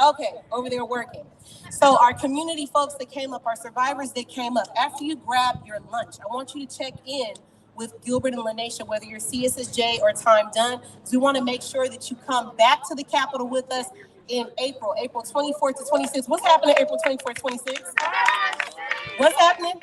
S8: Okay, over there working. So our community folks that came up, our survivors that came up, after you grab your lunch, I want you to check in with Gilbert and Lanesha, whether you're CSSJ or Time Done, because we want to make sure that you come back to the Capitol with us in April 24th to 26th. What's happening April 24th, 26th? What's happening?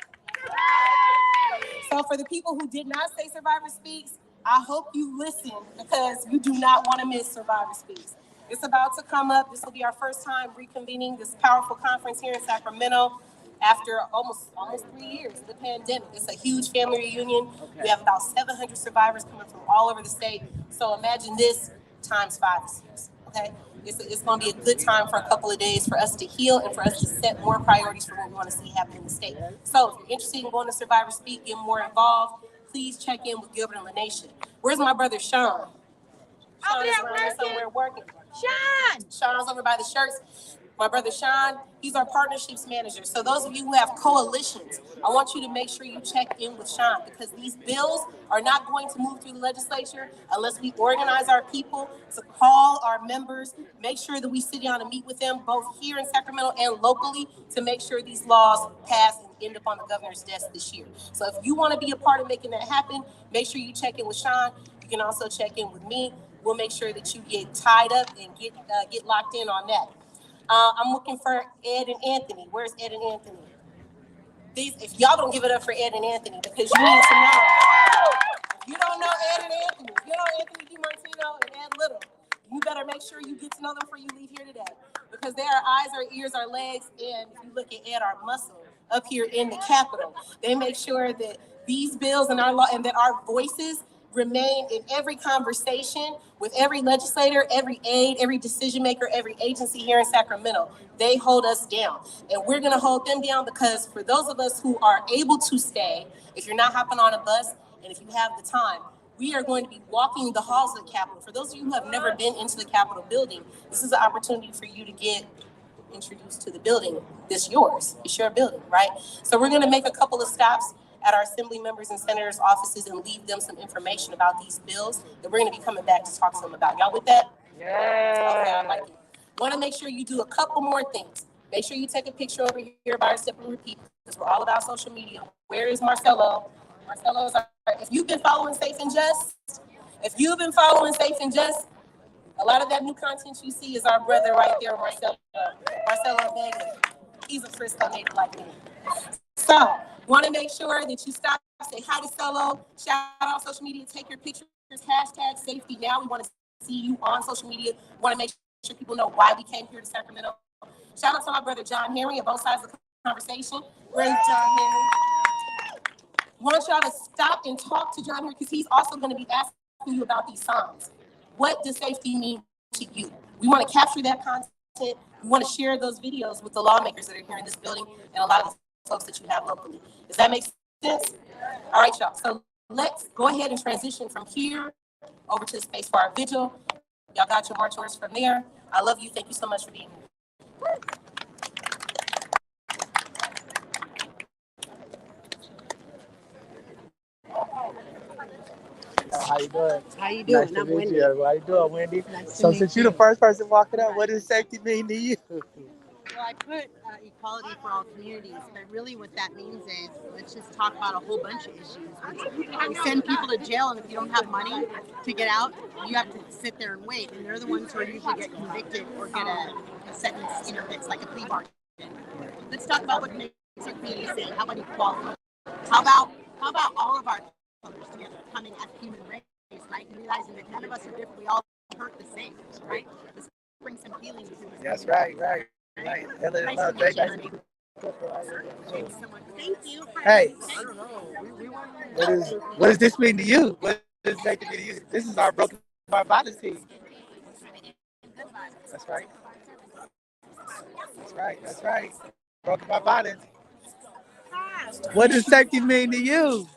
S8: So for the people who did not say Survivor Speaks, I hope you listen because you do not want to miss Survivor Speaks. It's about to come up. This will be our first time reconvening this powerful conference here in Sacramento after almost 3 years of the pandemic. It's a huge family reunion. Okay. We have about 700 survivors coming from all over the state. So imagine this times 5 or 6, okay? It's going to be a good time for a couple of days for us to heal and for us to set more priorities for what we want to see happen in the state. So if you're interested in going to Survivor Speak, get more involved, please check in with Gilbert and Lanesha. Where's my brother Sean? Sean is around here somewhere working. Sean's over by the shirts. My brother Sean, he's our partnerships manager. So those of you who have coalitions, I want you to make sure you check in with Sean because these bills are not going to move through the legislature unless we organize our people to call our members, make sure that we sit down and meet with them both here in Sacramento and locally to make sure these laws pass and end up on the governor's desk this year. So if you want to be a part of making that happen, make sure you check in with Sean. You can also check in with me. We'll make sure that you get tied up and get locked in on that. I'm looking for Ed and Anthony. Where's Ed and Anthony? If y'all don't give it up for Ed and Anthony, because you need to know. If you don't know Ed and Anthony, if you know Anthony DiMartino and Ed Little, you better make sure you get to know them before you leave here today. Because they are eyes, our ears, our legs, and if you look at Ed, our muscle up here in the Capitol. They make sure that these bills and our law and that our voices remain in every conversation with every legislator, every aide, every decision maker, every agency here in Sacramento. They hold us down. And we're going to hold them down because for those of us who are able to stay, if you're not hopping on a bus and if you have the time, we are going to be walking the halls of the Capitol. For those of you who have never been into the Capitol building, this is an opportunity for you to get introduced to the building. This is yours. It's your building, right? So we're going to make a couple of stops at our assembly members and senators' offices and leave them some information about these bills that we're going to be coming back to talk to them about. Y'all with that? Yeah. Okay, I like it. Want to make sure you do a couple more things. Make sure you take a picture over here by our step and repeat because we're all about social media. Where is Marcelo? Marcelo is our, if you've been following Safe and Just, a lot of that new content you see is our brother right there, Marcelo Vega. He's a Frisco native like me. So, want to make sure that you stop, say hi to Solo, shout out on social media, take your pictures, hashtag safety now. We want to see you on social media. We want to make sure people know why we came here to Sacramento. Shout out to my brother John Henry on both sides of the conversation. Where's John Henry? Want y'all to stop and talk to John Henry because he's also going to be asking you about these signs. What does safety mean to you? We want to capture that content. We want to share those videos with the lawmakers that are here in this building and a lot of the folks that you have locally. Does that make sense? All right, y'all. So let's go ahead and transition from here over to the space for our vigil. Y'all got your march orders from there. I love you. Thank you so much for being here.
S1: How you doing?
S17: How you doing?
S1: Nice to
S17: I'm
S1: meet
S17: Wendy.
S1: you. How you doing, Wendy?
S17: Nice
S1: So
S17: to
S1: since
S17: meet
S1: you're the first person walking up, what does safety mean to you?
S17: Well, I put equality for all communities, but really what that means is let's just talk about a whole bunch of issues. We send people to jail, and if you don't have money to get out, you have to sit there and wait, and they're the ones who are usually get convicted or get a sentence, that's like a plea bargain. Let's talk about what makes our community safe. How about equality? How about all of our colors together coming as human race, right? And realizing that none of us are different. We all hurt the same, right? Let's bring some healing to it.
S1: That's right.
S17: Nice to meet you. Thank you.
S1: Hey, what does this mean to you? What does safety mean to you? This is our Broken by Violence team. That's right. Broken by Violence. What does safety mean to you?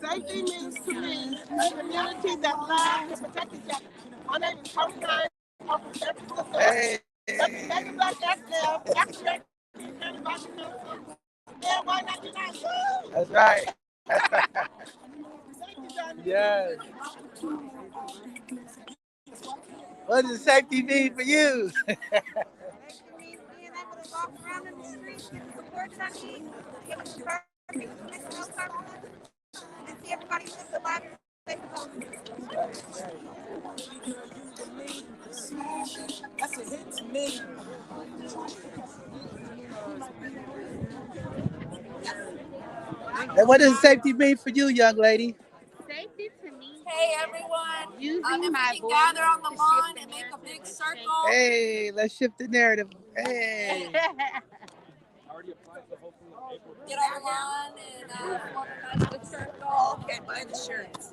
S18: Safety means to me a community that loves and protects each other. My name is Coach Connie.
S1: Hey. That's right. Yes. What does safety mean for you?
S7: That's a hit to me.
S1: And what does safety mean for you, young lady?
S6: Safety to me.
S4: Hey everyone,
S6: Using
S4: if
S6: my
S4: we can
S6: voice
S4: gather on the
S6: to
S4: lawn
S6: shift
S4: and
S6: the
S4: make a big
S6: narrative.
S4: circle.
S1: Hey, let's shift the narrative. Hey.
S4: Get on the lawn and form a nice big circle.
S12: Okay, buy the shirts.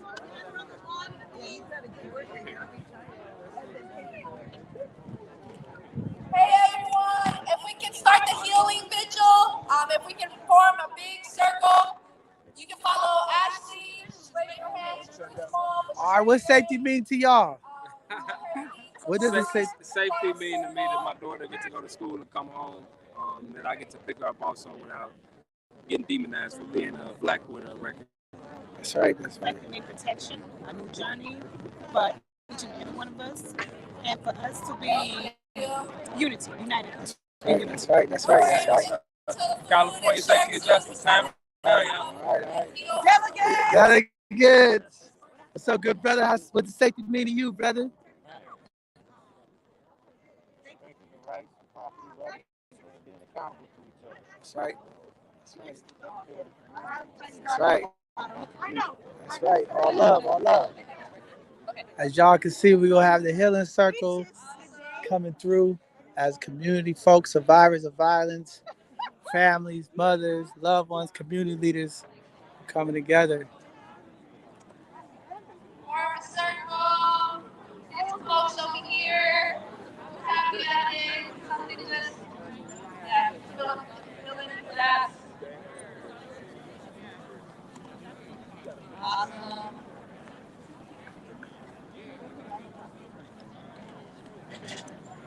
S4: Hey everyone, if we can start the healing vigil, if we can form a big circle, you can follow Ashley, just raise your hands, just really small.
S1: All right, what safety mean to y'all? What does it say?
S19: Safety mean to me that my daughter gets to go to school and come home, that I get to pick her up also without getting demonized for being black with a record.
S1: That's right, that's right.
S18: Safety means protection, a new journey for each and every one of us, and for us to be unity, united.
S1: That's right, that's right, that's right.
S19: California Safety and Justice, time.
S1: Delegates. What's up, good brother? What does safety mean to you, brother? That's right. That's right. That's right. All love, all love. As y'all can see, we're gonna have the healing circle coming through as community folks, survivors of violence, families, mothers, loved ones, community leaders coming together.
S4: Form a circle. Get some folks over here. Happy ending. Something just, yeah, feeling for that. Awesome.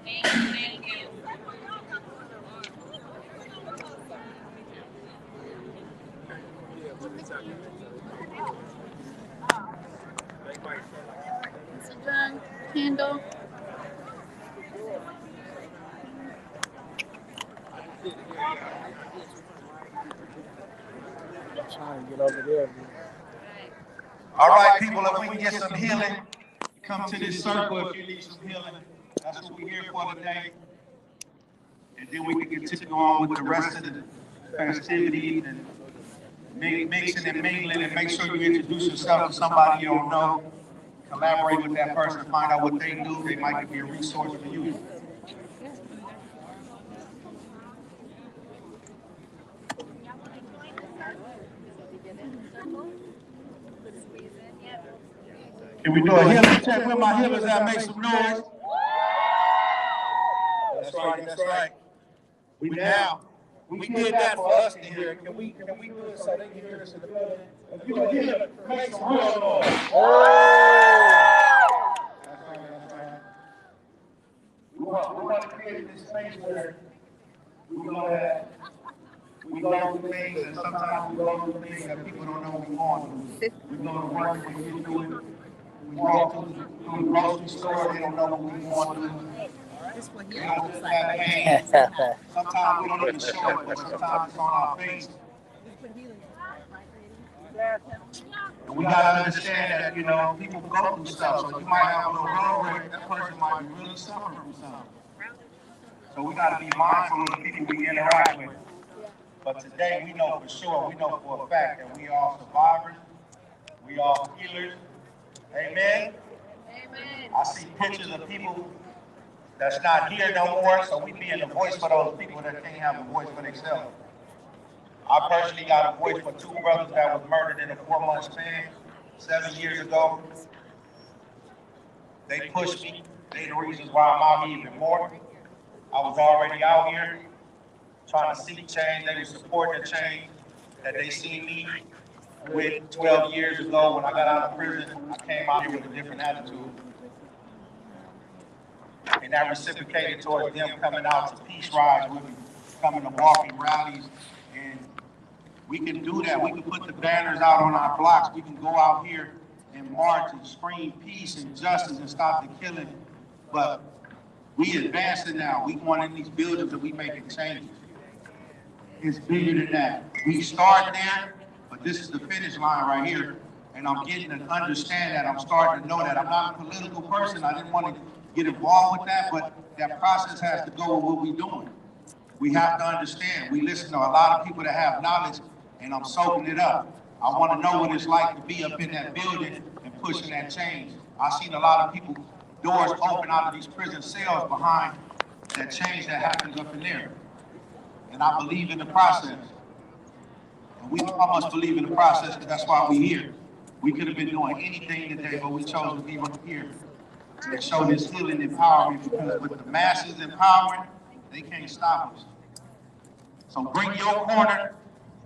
S4: Thank you.
S6: Candle.
S1: Trying to get over there.
S16: All right, people, if we can get some healing, come to this circle if you need some healing. That's what we're here for today. And then we can continue on with the rest of the festivities and mixing and mingling, and make sure you introduce yourself to somebody you don't know. Collaborate with that person, find out what they do. They might be a resource for you. Can we do a healing check with my healers that make some noise? That's right, that's right. We did that for us to hear. Can we do it so they can hear us in the building? If you're a healer, make some real noise. That's right, that's right. We want to create this space where we go through things, and sometimes we go through things that people don't know we're going through. We go to work and we do it. We walk through the grocery store, they don't know what we're going through. They don't have pain. Sometimes we don't even show it, but sometimes it's on our face. And we gotta understand that, people go through stuff. So you might have a little road rage, that person might be really suffering from something. So we gotta be mindful of the people we interact with. But today we know for sure, we know for a fact that we are survivors, we are healers. Amen. Amen. I see pictures of people that's not here no more, so we being the voice for those people that can't have a voice for themselves. I personally got a voice for two brothers that was murdered in a 4-month span 7 years ago. They pushed me. They the reasons why I'm out here even more. I was already out here trying to seek change. They were supporting the change that they seen me with 12 years ago when I got out of prison. I came out here with a different attitude. And that reciprocated towards them coming out to peace rides with me, coming to walking rallies. And we can do that. We can put the banners out on our blocks. We can go out here and march and scream peace and justice and stop the killing. But we advancing now. We going in these buildings and we making changes. It's bigger than that. We start there, but this is the finish line right here. And I'm getting to understand that. I'm starting to know that. I'm not a political person. I didn't want to get involved with that, but that process has to go with what we're doing. We have to understand. We listen to a lot of people that have knowledge, and I'm soaking it up. I want to know what it's like to be up in that building and pushing that change. I've seen a lot of people, doors open out of these prison cells behind that change that happens up in there. And I believe in the process. And we all must believe in the process, because that's why we're here. We could have been doing anything today, but we chose to be right here to show this healing empowerment, because with the masses empowering, they can't stop us. So bring your corner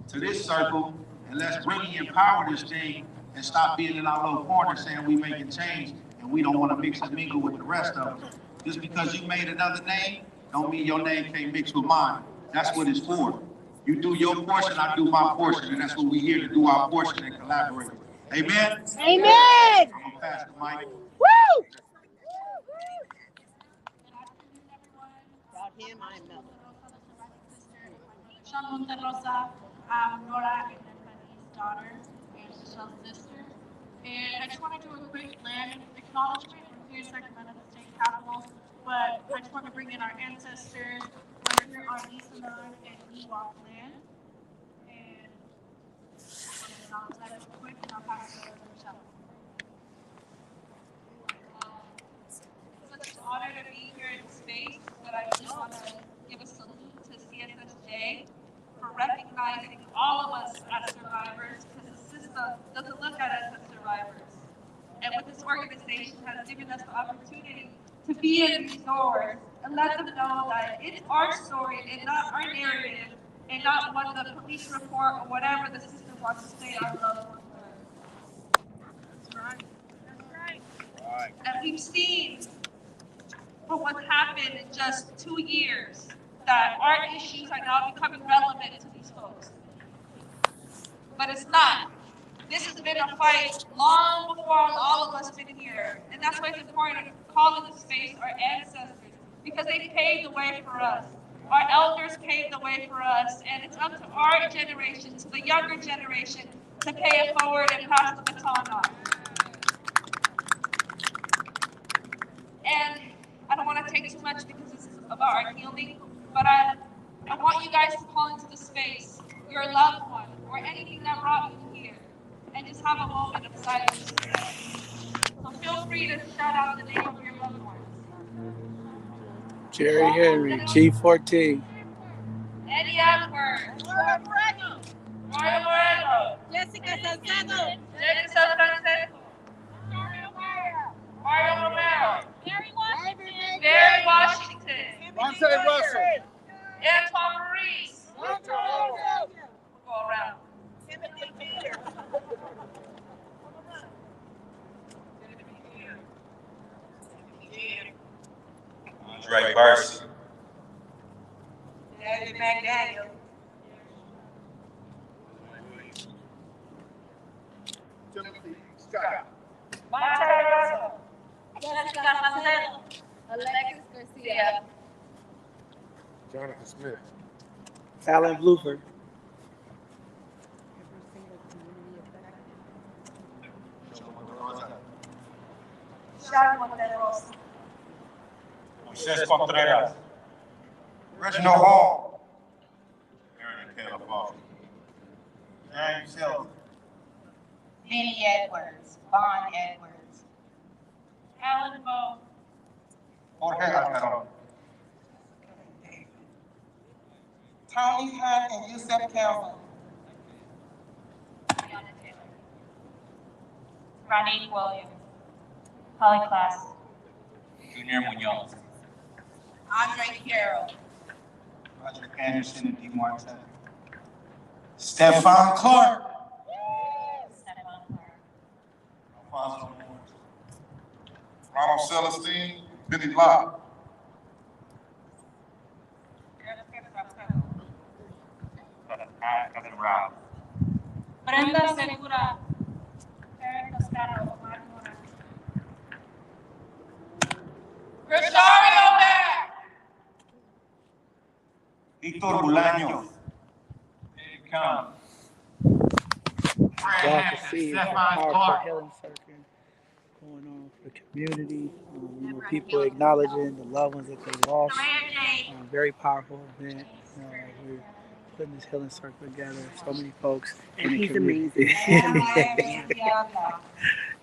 S16: to this circle, and let's really empower this thing and stop being in our little corner saying we making change and we don't want to mix and mingle with the rest of them. Just because you made another name, don't mean your name can't mix with mine. That's what it's for. You do your portion, I do my portion, and that's what we're here to do, our portion and collaborate. Amen?
S20: Amen.
S16: I'm going to pass the mic.
S20: Woo!
S17: Without him, I'm nothing.
S21: Sean Monterrosa, Nora and Fanny's daughter and Michelle's sister. And I just want to do a quick land acknowledgement. We're here in Sacramento, the state capital, but I just want to bring in our ancestors. We're here on Isalon and Ewok land. And I'll do that real quick and I'll pass it over to Michelle. Such an honor to be here in space, but I just want to give a salute to CSSJ for recognizing all of us as survivors, because the system doesn't look at us as survivors. And what this organization has given us the opportunity to be in these doors and let them know that it's our story and not our narrative and not what the police report or whatever the system wants to say our loved ones are. That's right. That's right. And we've seen from what's happened in just 2 years that our issues are now becoming relevant to these folks. But it's not. This has been a fight long before all of us been here. And that's why it's important to call in the space our ancestors, because they paved the way for us. Our elders paved the way for us, and it's up to our generation, to the younger generation, to pay it forward and pass the baton on. And I don't want to take too much because this is about our healing, but I want you guys to call into the space your loved one or anything that brought you here and just have a moment of silence. So feel free to shout out the name of your loved ones.
S1: Jerry Henry, G14.
S21: Eddie Edwards. Mario Moreno.
S20: Jessica Salcedo.
S21: Jessica Salcedo. Mario Romero.
S20: Barry Washington.
S21: Barry Washington.
S16: Monte Russell.
S21: Antoine Maurice. We'll go around.
S20: Timothy Peter.
S2: Andre Garcia.
S20: David McDaniel.
S16: Timothy Scott.
S21: Monte Russell.
S20: Jessica Salcedo.
S21: Alexis Garcia.
S13: Jonathan Smith.
S1: Alan Blooper.
S21: Sean Monterrosa.
S2: Moises Contreras.
S16: Reginald Hall.
S2: Aaron and Caleb Foster.
S16: James Hill.
S20: Vinnie Edwards. Vaughn Edwards.
S21: Alan Bowe.
S16: Jorge Alcaron.
S20: Tony Hunt and Yusef Kelvin.
S21: Ronnie Williams. Holly Class.
S14: Junior Munoz.
S20: Andre Carroll.
S16: Roger Anderson and D. Martin. Stephon Clark. Alfonso Morris.
S13: Ronald Celestine, Billy Locke.
S21: Brenda Segura. Eric Toscano. Omar Mora. Rosario Bear.
S16: Víctor Bolaños. come.
S1: Glad to see a powerful healing circle going on for the community. People acknowledging the loved ones that they lost. Very powerful event. We're putting this healing circle together. So many folks in the community.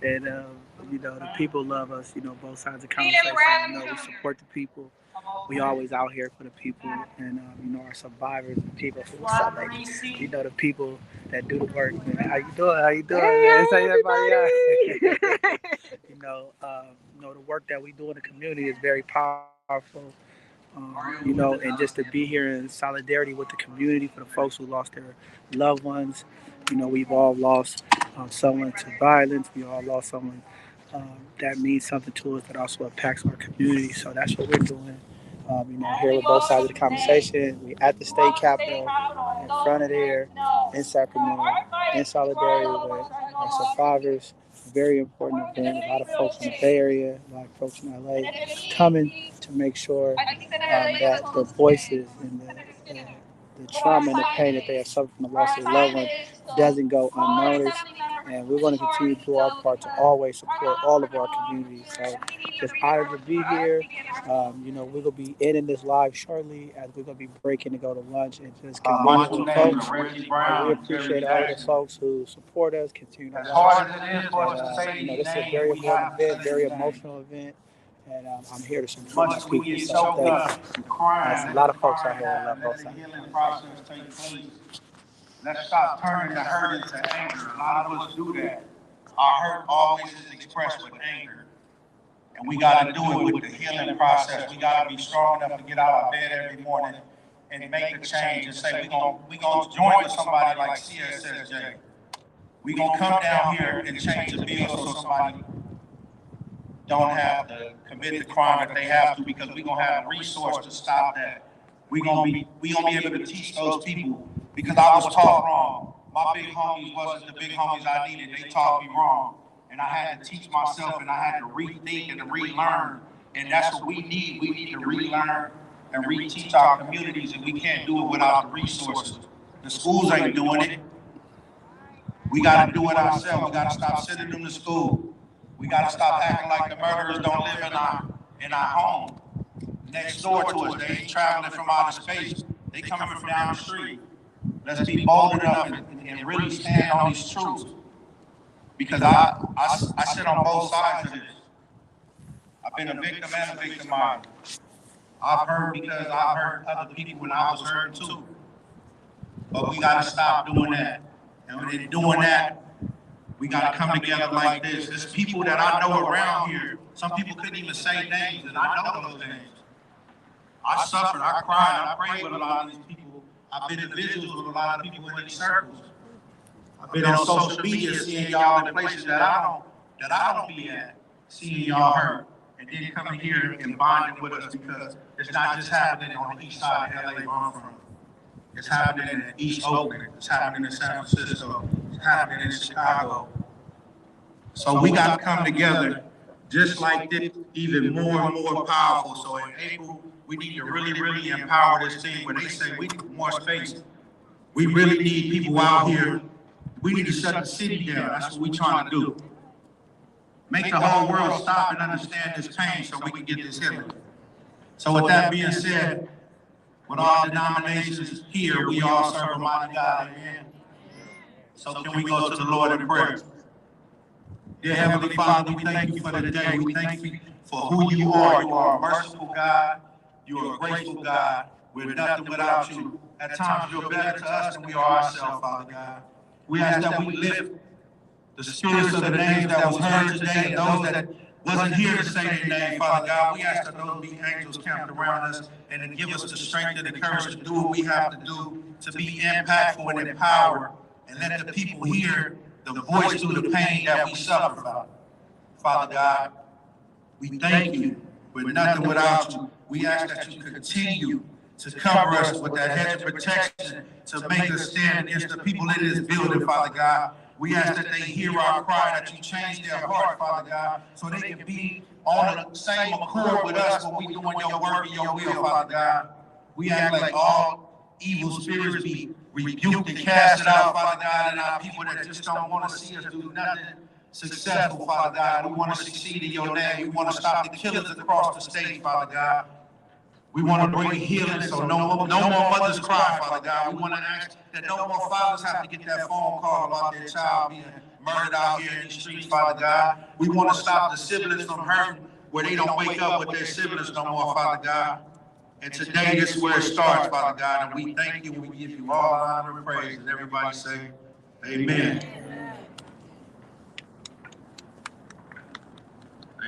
S1: And the people love us. Both sides of the conversation. We support the people. We always out here for the people, and our survivors, the people who the people that do the work. Man. How you doing? How you doing? Hey, everybody. The work that we do in the community is very powerful. And just to be here in solidarity with the community for the folks who lost their loved ones. We've all lost someone to violence. We all lost someone that means something to us that also impacts our community. So that's what we're doing. Here with both sides of the conversation. We at the state capitol, in front of there, in Sacramento, in solidarity with our survivors. Very important event. A lot of folks in the Bay Area, a lot of folks in LA coming to make sure that the voices and the trauma and the pain that they have suffered from the loss of a loved one doesn't go unnoticed. And we're going to continue to do our part to always support all of our communities. So just honored to be here. We're going to be ending this live shortly as we're going to be breaking to go to lunch and just continue with folks. We appreciate all of the folks who support us, continue to watch. This is a very important event, very emotional event. And I'm here to support my people. So thank you. There's a lot of folks out here that love both sides.
S16: Healing process take place. Let's stop turning the hurt into anger. A lot of us do that. Our hurt always is expressed with anger. And we got to do it with the healing process. We got to be strong enough to get out of bed every morning and make a change and say, we're going to join with somebody like CSSJ. We're going to come down here and change the bill so somebody don't have to commit the crime that they have to, because we're going to have a resource to stop that. We're going to be able to teach those people, because I was taught wrong. My big homies wasn't the big homies I needed. They taught me wrong. And I had to teach myself, and I had to rethink and to relearn. And that's what we need. We need to relearn and reteach our communities, and we can't do it without the resources. The schools ain't doing it. We got to do it ourselves. We got to stop sending them to school. We got to stop acting like the murderers don't live in our home. Next door to us, they ain't traveling from outer space. They coming from down the street. Let's be bold enough and really stand on these truths. Because I sit on both sides of this. I've been a victim and a victimizer. I've heard because I've heard other people when I was hurt too. But we got to stop doing that. And when they're doing that, we got to come together like this. There's people that I know around here. Some people couldn't even say names, and I know those names. I suffered, I cried, I prayed with a lot of these people. I've been in visuals with a lot of people in these circles. I've been on social media seeing y'all in places that I don't be at, seeing y'all hurt, and then coming here and bonding with us, because it's not just happening on the east side of LA where I'm from. It's happening in East Oakland, it's happening in San Francisco, it's happening in Chicago. So we got to come together just like this, even more and more powerful. So in April, we need to really empower this team. When they say we need more space, we really need people out here. We need to shut the city down. That's what we're trying to do. Make the whole world stop and understand this pain so we can get this healing. So with that being said, with all denominations here, we all serve a mighty God. Amen. So can we go to the Lord in prayer? Dear Heavenly Father, we thank you for the day. We thank you for who you are. You are a merciful God. You are a graceful God. We're nothing without you. At times, you're better to us than we are ourselves, Father God. We ask that we lift the spirits of the names that was heard today and those that wasn't here to say their name, Father God. We ask that those be angels camped around us and to give us the strength and the courage to do what we have to do to be impactful and empowered, and let the people hear the voice through the pain that we suffer from. Father God, we thank you. We're nothing without you. We ask that you continue to cover us with that hedge of protection to make us stand against the people in this building, Father God. We ask that they hear our cry, that you change their heart, Father God, so they can be on the same accord with us when we doing your work and your will, Father God. We act like all evil spirits be rebuked and casted out, Father God, and our people that just don't want to see us do nothing successful, Father God. We want to succeed in your name. We want to stop the killers across the state, Father God. We want to bring healing so no more mothers cry, Father God. We want to ask that no more fathers have to get that phone call about their child being murdered out here in the streets, Father God. We want to stop the siblings from hurting where they don't wake up with their siblings no more, Father God. And today, this is where it starts, Father God, and we thank you and we give you all honor and praise. And everybody say, amen.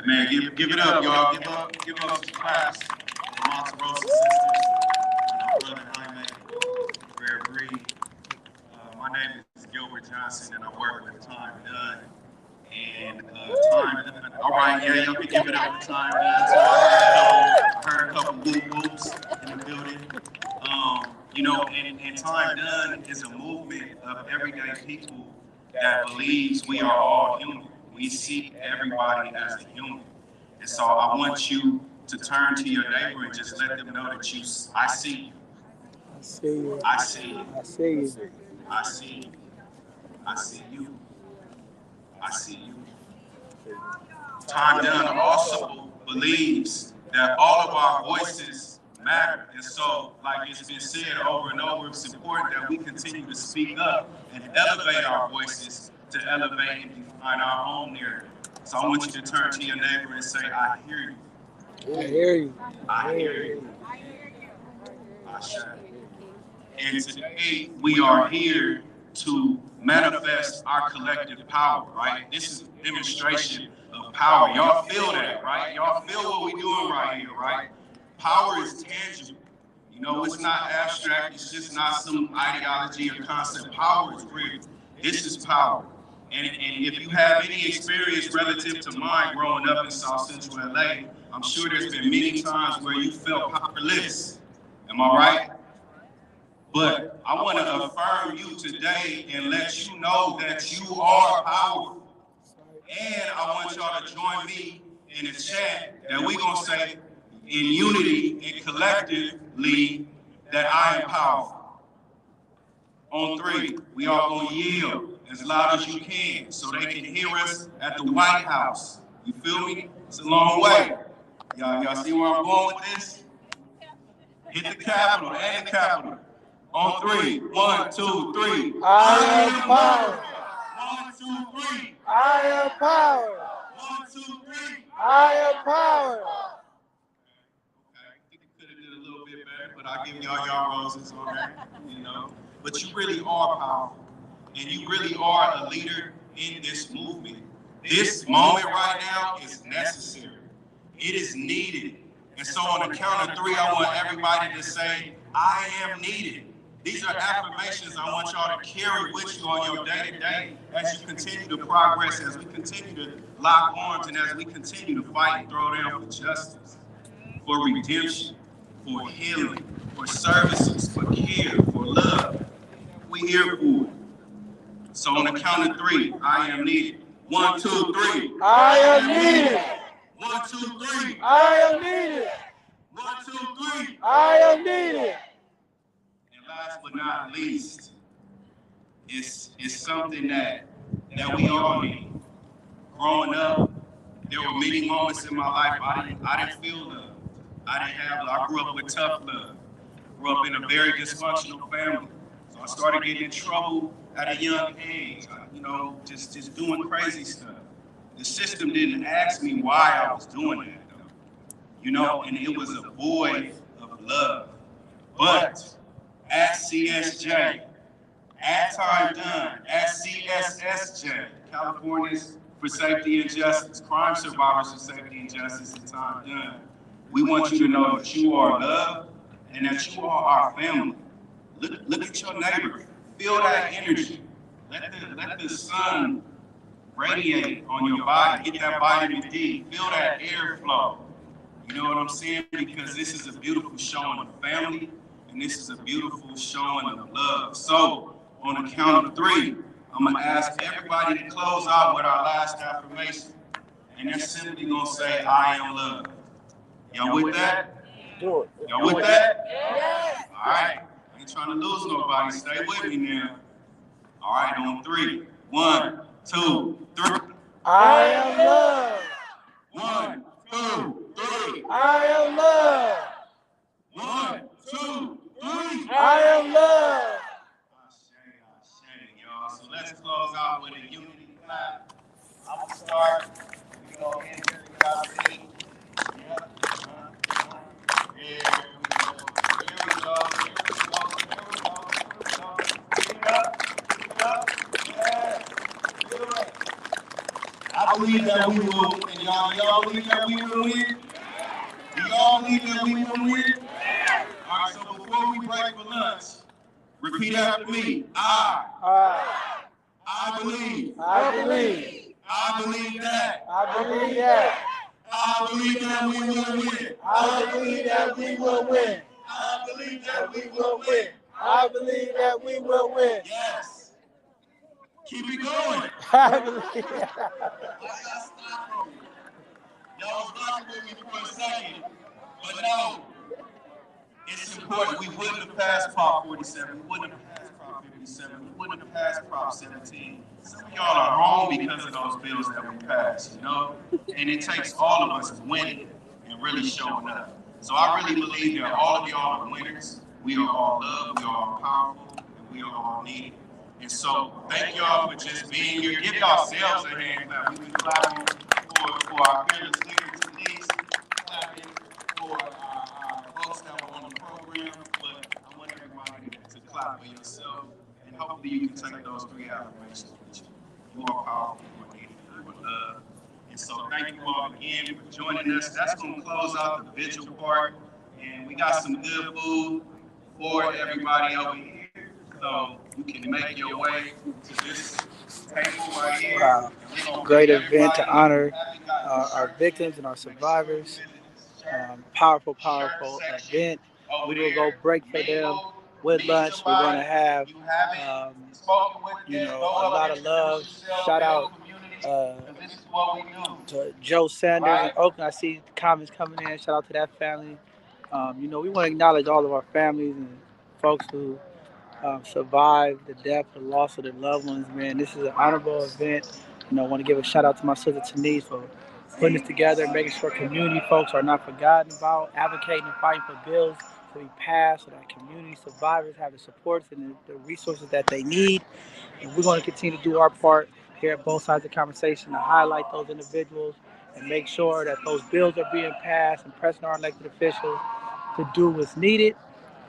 S16: Amen. Give it up, y'all. Give up some claps for Monterosa sisters, my brother Jaime, Rare Breed. My name is Gilbert Johnson, and I work with Time Done. And Time Done. All right, yeah, y'all can give it up for Time Done. So I heard a couple whoop whoops in the building. You know, and Time Done is a movement of everyday people that believes we are all human. We see everybody as a human. And so I want you to turn to your neighbor and just let them know that I see you.
S1: I see you.
S16: I see you.
S1: I see you.
S16: I see you. I see you. I see you. Time Done also believes that all of our voices matter. And so, like it's been said over and over, it's important that we continue to speak up and elevate our voices to elevate and define our own narrative. So I want you to turn to your neighbor and say, I hear you.
S1: I hear you.
S16: I hear you. I shall. And today we are here to manifest our collective power, right? This is a demonstration of power. Y'all feel that, right? Y'all feel what we're doing right here, right? Power is tangible. You know, it's not abstract. It's just not some ideology or concept. Power is real. This is power. And if you have any experience relative to mine growing up in South Central LA, I'm sure there's been many times where you felt powerless. Am I right? But I want to affirm you today and let you know that you are powerful. And I want y'all to join me in the chat that we're going to say in unity and collectively that I am powerful. On 3, we all going to yell as loud as you can so they can hear us at the White House. You feel me? It's a long way. Y'all see where I'm going with this? Hit the Capitol and the Capitol. On 3, 1, 2, 3.
S1: I am power.
S16: 1, 2, 3.
S1: I am power.
S16: 1, 2, 3.
S1: I am power.
S16: Okay, I think it could have did a little bit better, but I'll give y'all roses on that, you know. But you really are powerful, and you really are a leader in this movement. This moment right now is necessary. It is needed. And so on the count of 3, I want everybody to say, I am needed. These are affirmations I want y'all to carry with you on your day-to-day as you continue to progress, as we continue to lock arms, and as we continue to fight and throw down for justice, for redemption, for healing, for services, for care, for love. We here for it. So on the count of 3, I am needed. 1, 2, 3.
S1: I am needed.
S16: 1, 2, 3.
S1: I am needed.
S16: 1, 2, 3.
S1: I am needed.
S16: And last but not least, it's something that we all need. Growing up, there were many moments in my life I didn't feel love. I didn't have love. I grew up with tough love. Grew up in a very dysfunctional family. So I started getting in trouble at a young age. Just doing crazy stuff. The system didn't ask me why I was doing that, though. And it was a void of love. But at CSJ, at Time Done, at CSSJ, Californians for Safety and Justice, Crime Survivors for Safety and Justice, and Time Done, we want you to know that you are loved and that you are our family. Look at your neighbor. Feel that energy. Let the sun radiate on your body. Get that vitamin D. Feel that airflow. You know what I'm saying? Because this is a beautiful showing of family, and this is a beautiful showing of love. So, on the count of 3, I'm going to ask everybody to close out with our last affirmation. And they're simply going to say, I am loved. Y'all with that? Y'all with that? Yes. All right.
S2: Ain't trying to lose nobody. Stay with me now. All right, on 3. 1, 2, 3.
S1: I am love.
S2: 1, 2, 3.
S1: I am love.
S2: 1, 2, 3.
S1: I am love.
S2: Shame, y'all. So let's close out with a unity clap. I'm gonna start. We go in here. We got me. Yep. Here we go. I believe that we will, and y'all believe that we will win? Do y'all believe that we will win? All right, so before we break for lunch, repeat after me. I believe.
S1: I believe.
S2: I believe that.
S1: I believe that.
S2: I believe that we will win.
S1: I believe that we will win.
S2: I believe that we will win.
S1: I believe that we will win.
S2: Yes. Keep it going.
S1: I believe that.
S2: Y'all was rocking with me for a second, but no, it's important. We wouldn't have passed Prop 47. We wouldn't have passed Prop 57. We wouldn't have passed Prop 17. Some of y'all are home because of those bills that we passed, you know? And it takes all of us winning and really showing up. So I really believe that all of y'all are winners. We are all loved, we are all powerful, and we are all needed. And so thank y'all for just being here. Give yourselves a hand clap. We've been clapping for our fearless leader, Denise, clapping for our folks that were on the program, but I want everybody to clap for yourself, and hopefully you can take those 3 affirmations with you. You are powerful, you are needed, you are loved. And so thank you all again for joining us. That's going to close out the vigil part, and we got some good food for everybody over here. So you can make your way to this table right here.
S1: Wow. Great event to honor our victims and our survivors. Powerful event. We will go break for them with lunch. We're going to have, a lot of love. Shout out to Joe Sanders in Oakland. I see comments coming in. Shout out to that family. We want to acknowledge all of our families and folks who survived the death and loss of their loved ones, man. This is an honorable event. I want to give a shout out to my sister Tanise for putting this together, making sure community folks are not forgotten about, advocating and fighting for bills to be passed so that community survivors have the supports and the resources that they need. And we're going to continue to do our part here at both sides of the conversation to highlight those individuals and make sure that those bills are being passed and pressing our elected officials to do what's needed.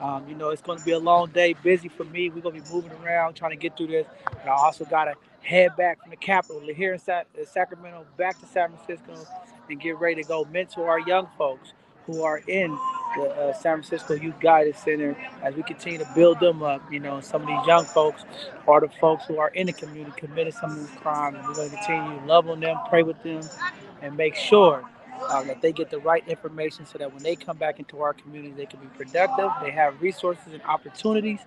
S1: It's going to be a long day, busy for me. We're going to be moving around, trying to get through this. And I also got to head back from the capital here in Sacramento, back to San Francisco, and get ready to go mentor our young folks who are in the San Francisco Youth Guidance Center as we continue to build them up. Some of these young folks are the folks who are in the community, committed some of these crimes. And we're going to continue to love on them, pray with them, and make sure that they get the right information so that when they come back into our community, they can be productive, they have resources and opportunities.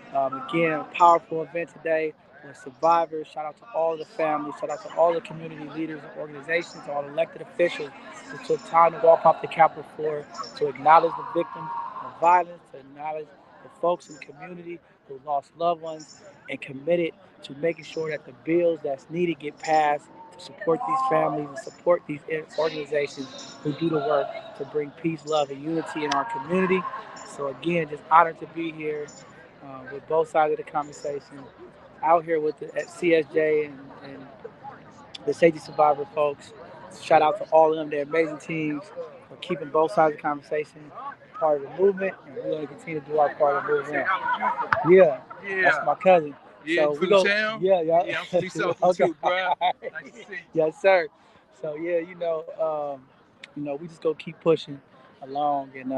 S1: Again, a powerful event today with survivors. Shout out to all the families, shout out to all the community leaders and organizations, all the elected officials who took time to walk off the Capitol floor to acknowledge the victims of violence, to acknowledge the folks in the community who lost loved ones, and committed to making sure that the bills that's needed get passed to support these families and support these organizations who do the work to bring peace, love, and unity in our community. So again, just honored to be here with both sides of the conversation, out here with the CSJ and the safety survivor folks. Shout out to all of them, their amazing teams for keeping both sides of the conversation part of the movement, and we're going to continue to do our part of the movement. Yeah, that's my cousin.
S3: Yeah,
S1: So we go. Yeah.
S3: Yeah, I'm from East too, bro. Nice to see you.
S1: Yes, sir. So yeah, we just go keep pushing along, and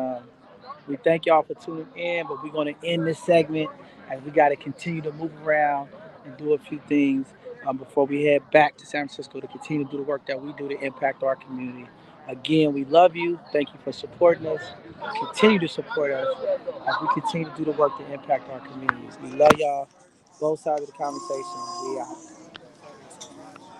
S1: we thank y'all for tuning in. But we're going to end this segment as we got to continue to move around and do a few things before we head back to San Francisco to continue to do the work that we do to impact our community. Again, we love you. Thank you for supporting us. Continue to support us as we continue to do the work to impact our communities. We love y'all. Both sides of the conversation. We out.